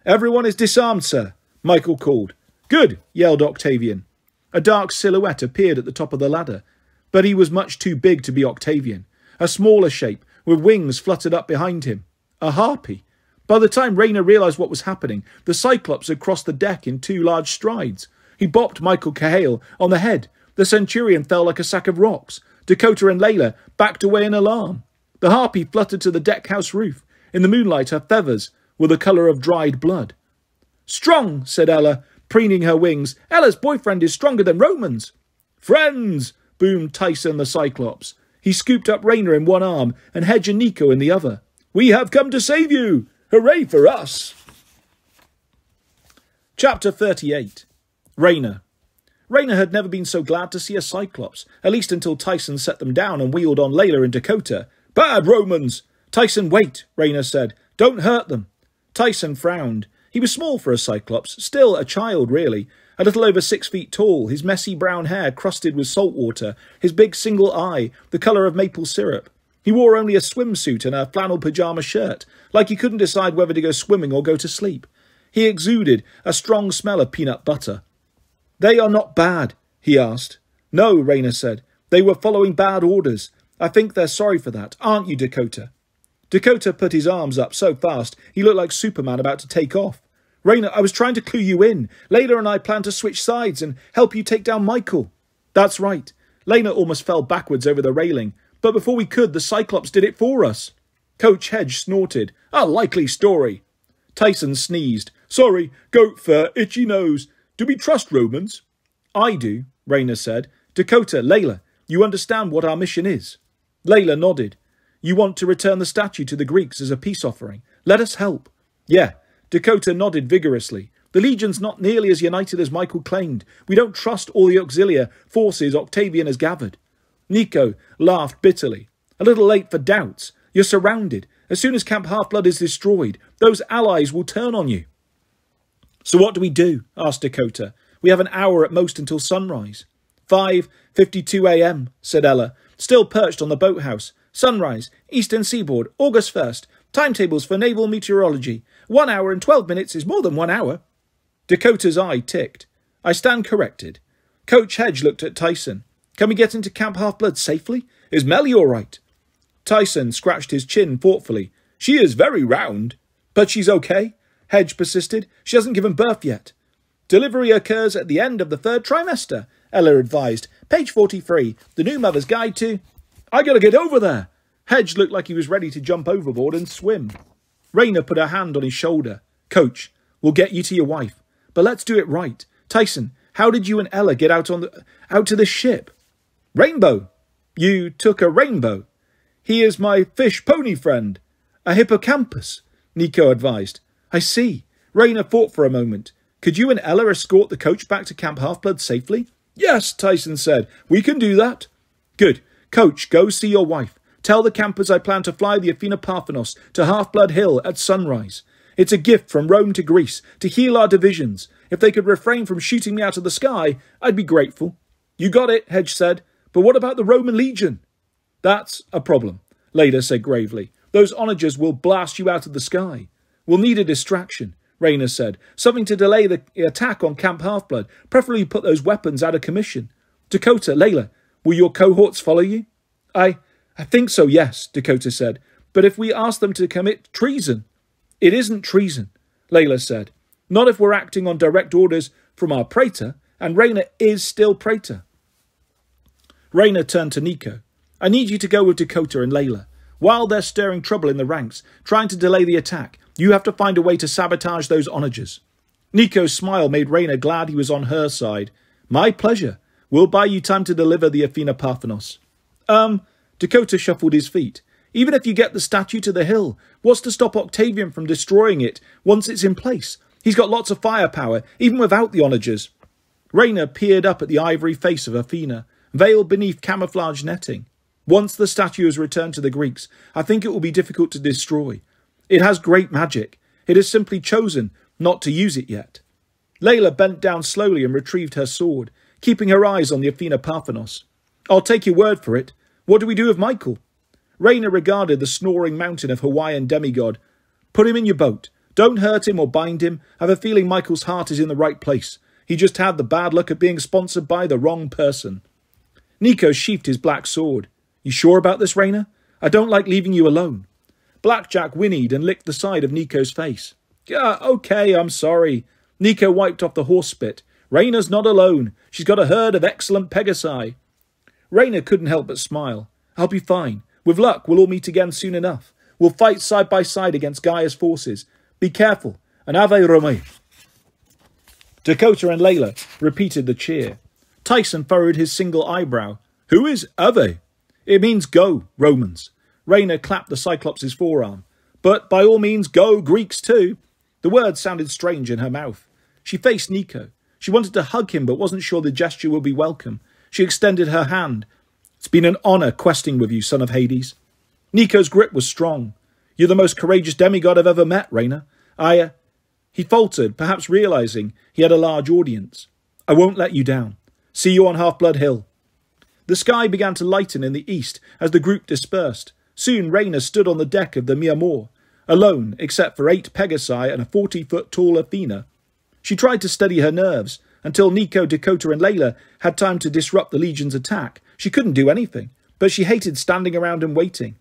Speaker 1: "Everyone is disarmed, sir," Michael called. "Good," yelled Octavian. A dark silhouette appeared at the top of the ladder, but he was much too big to be Octavian. A smaller shape, with wings fluttered up behind him. A harpy. By the time Rayner realised what was happening, the Cyclops had crossed the deck in 2 large strides. He bopped Michael Cahill on the head. The Centurion fell like a sack of rocks. Dakota and Layla backed away in alarm. The harpy fluttered to the deckhouse roof. In the moonlight, her feathers were the colour of dried blood. "Strong," said Ella, preening her wings. "Ella's boyfriend is stronger than Roman's." "Friends!" boomed Tyson the Cyclops. He scooped up Rayner in one arm and Hedge and Nico in the other. "We have come to save you! Hooray for us!" Chapter 38. Rayner. Rayner had never been so glad to see a Cyclops, at least until Tyson set them down and wheeled on Layla and Dakota. "Bad Romans!" "Tyson, wait," Rayner said. "Don't hurt them." Tyson frowned. He was small for a Cyclops, still a child really, a little over 6 feet tall, his messy brown hair crusted with salt water, his big single eye, the colour of maple syrup. He wore only a swimsuit and a flannel pyjama shirt, like he couldn't decide whether to go swimming or go to sleep. He exuded a strong smell of peanut butter. "They are not bad?" he asked. "No," Rayner said. "They were following bad orders. I think they're sorry for that, aren't you, Dakota?" Dakota put his arms up so fast he looked like Superman about to take off. "Rayner, I was trying to clue you in. Layla and I plan to switch sides and help you take down Michael." "That's right." Layla almost fell backwards over the railing, but before we could, the Cyclops did it for us. Coach Hedge snorted. "A likely story." Tyson sneezed. "Sorry, goat fur, itchy nose. Do we trust Romans?" "I do," Rayner said. "Dakota, Layla, you understand what our mission is?" Layla nodded. "You want to return the statue to the Greeks as a peace offering. Let us help." "Yeah." Dakota nodded vigorously. "The Legion's not nearly as united as Michael claimed. We don't trust all the auxiliary forces Octavian has gathered." Nico laughed bitterly. "A little late for doubts. You're surrounded. As soon as Camp Half-Blood is destroyed, those allies will turn on you. So what do we do? Asked Dakota. We have an hour at most until sunrise. 5:52 a.m., said Ella, still perched on the boathouse. Sunrise, Eastern Seaboard, August 1st. Timetables for naval meteorology. 1 hour and 12 minutes is more than 1 hour. Dakota's eye ticked. I stand corrected. Coach Hedge looked at Tyson. Can we get into Camp Half-Blood safely? Is Melly all right? Tyson scratched his chin thoughtfully. She is very round. But she's okay, Hedge persisted. She hasn't given birth yet. Delivery occurs at the end of the 3rd trimester, Ella advised. Page 43, the new mother's guide to... I gotta get over there. Hedge looked like he was ready to jump overboard and swim. Rayner put her hand on his shoulder. Coach, we'll get you to your wife. But let's do it right. Tyson, how did you and Ella get out to this ship? Rainbow. You took a rainbow. He is my fish pony friend. A hippocampus, Nico advised. I see. Rayner thought for a moment. Could you and Ella escort the coach back to Camp Half-Blood safely? Yes, Tyson said. We can do that. Good. Coach, go see your wife. Tell the campers I plan to fly the Athena Parthenos to Half-Blood Hill at sunrise. It's a gift from Rome to Greece to heal our divisions. If they could refrain from shooting me out of the sky, I'd be grateful. You got it, Hedge said. But what about the Roman Legion? That's a problem, Leda said gravely. Those onagers will blast you out of the sky. We'll need a distraction, Rayner said. Something to delay the attack on Camp Half-Blood. Preferably put those weapons out of commission. Dakota, Layla, will your cohorts follow you? I think so, yes, Dakota said. But if we ask them to commit treason... It isn't treason, Layla said. Not if we're acting on direct orders from our praetor, and Rayner is still praetor. Rayner turned to Nico. I need you to go with Dakota and Layla. While they're stirring trouble in the ranks, trying to delay the attack, you have to find a way to sabotage those onagers. Nico's smile made Rayner glad he was on her side. My pleasure. We'll buy you time to deliver the Athena Parthenos. Dakota shuffled his feet. Even if you get the statue to the hill, what's to stop Octavian from destroying it once it's in place? He's got lots of firepower, even without the onagers. Rayner peered up at the ivory face of Athena, veiled beneath camouflage netting. Once the statue is returned to the Greeks, I think it will be difficult to destroy. It has great magic. It has simply chosen not to use it yet. Layla bent down slowly and retrieved her sword, keeping her eyes on the Athena Parthenos. I'll take your word for it. What do we do with Michael? Rayner regarded the snoring mountain of Hawaiian demigod. Put him in your boat. Don't hurt him or bind him. I have a feeling Michael's heart is in the right place. He just had the bad luck of being sponsored by the wrong person. Nico sheathed his black sword. You sure about this, Rayner? I don't like leaving you alone. Blackjack whinnied and licked the side of Nico's face. Okay, I'm sorry. Nico wiped off the horse spit. Rayner's not alone. She's got a herd of excellent Pegasi. Rayner couldn't help but smile. I'll be fine. With luck, we'll all meet again soon enough. We'll fight side by side against Gaia's forces. Be careful, and Ave Rome. Dakota and Layla repeated the cheer. Tyson furrowed his single eyebrow. Who is Ave? It means go, Romans. Rayner clapped the Cyclops' forearm. But by all means, go, Greeks too. The words sounded strange in her mouth. She faced Nico. She wanted to hug him, but wasn't sure the gesture would be welcome. She extended her hand. It's been an honour questing with you, son of Hades. Nico's grip was strong. You're the most courageous demigod I've ever met, Rayner. He faltered, perhaps realising he had a large audience. I won't let you down. See you on Half-Blood Hill. The sky began to lighten in the east as the group dispersed. Soon Rayner stood on the deck of the Miamor, alone except for 8 Pegasi and a 40-foot-tall Athena. She tried to steady her nerves. Until Nico, Dakota and Layla had time to disrupt the Legion's attack, she couldn't do anything, but she hated standing around and waiting.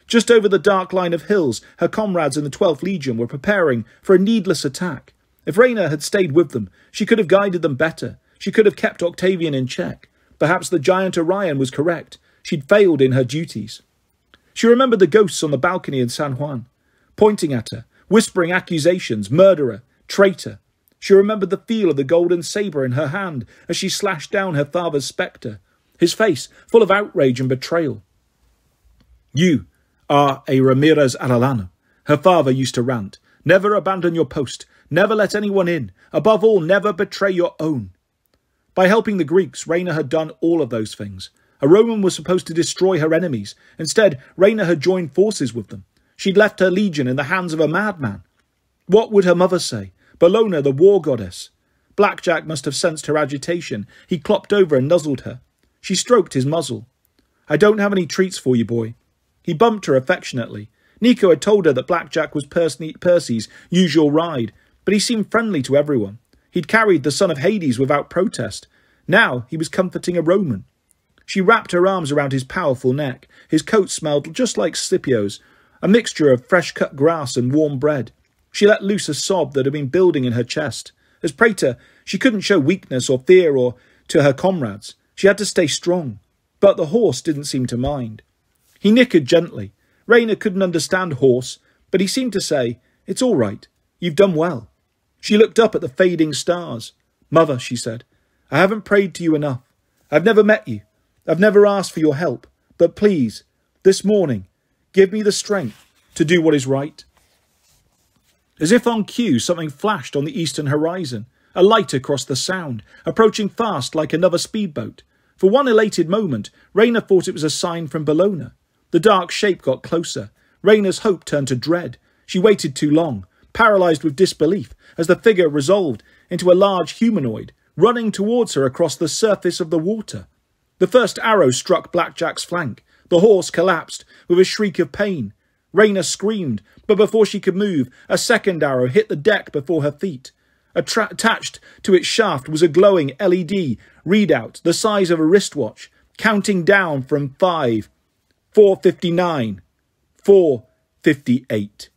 Speaker 1: Just over the dark line of hills, her comrades in the 12th Legion were preparing for a needless attack. If Rayner had stayed with them, she could have guided them better. She could have kept Octavian in check. Perhaps the giant Orion was correct. She'd failed in her duties. She remembered the ghosts on the balcony in San Juan, pointing at her, whispering accusations, murderer, traitor. She remembered the feel of the golden sabre in her hand as she slashed down her father's spectre, his face full of outrage and betrayal. You are a Ramirez Arellano, her father used to rant. Never abandon your post. Never let anyone in. Above all, never betray your own. By helping the Greeks, Rayner had done all of those things. A Roman was supposed to destroy her enemies. Instead, Rayna had joined forces with them. She'd left her legion in the hands of a madman. What would her mother say? Bellona, the war goddess. Blackjack must have sensed her agitation. He clopped over and nuzzled her. She stroked his muzzle. I don't have any treats for you, boy. He bumped her affectionately. Nico had told her that Blackjack was Percy's usual ride, but he seemed friendly to everyone. He'd carried the son of Hades without protest. Now he was comforting a Roman. She wrapped her arms around his powerful neck. His coat smelled just like Scipio's, a mixture of fresh-cut grass and warm bread. She let loose a sob that had been building in her chest. As praetor, she couldn't show weakness or fear to her comrades. She had to stay strong. But the horse didn't seem to mind. He nickered gently. Rayna couldn't understand horse, but he seemed to say, It's all right. You've done well. She looked up at the fading stars. Mother, she said, I haven't prayed to you enough. I've never met you. I've never asked for your help. But please, this morning, give me the strength to do what is right. As if on cue, something flashed on the eastern horizon. A light across the sound, approaching fast like another speedboat. For one elated moment, Rayna thought it was a sign from Bellona. The dark shape got closer. Rayna's hope turned to dread. She waited too long, paralysed with disbelief, as the figure resolved into a large humanoid, running towards her across the surface of the water. The first arrow struck Blackjack's flank. The horse collapsed with a shriek of pain. Rayna screamed, but before she could move, a second arrow hit the deck before her feet. Attached to its shaft was a glowing LED readout the size of a wristwatch, counting down from 5, 4:59, 4:58.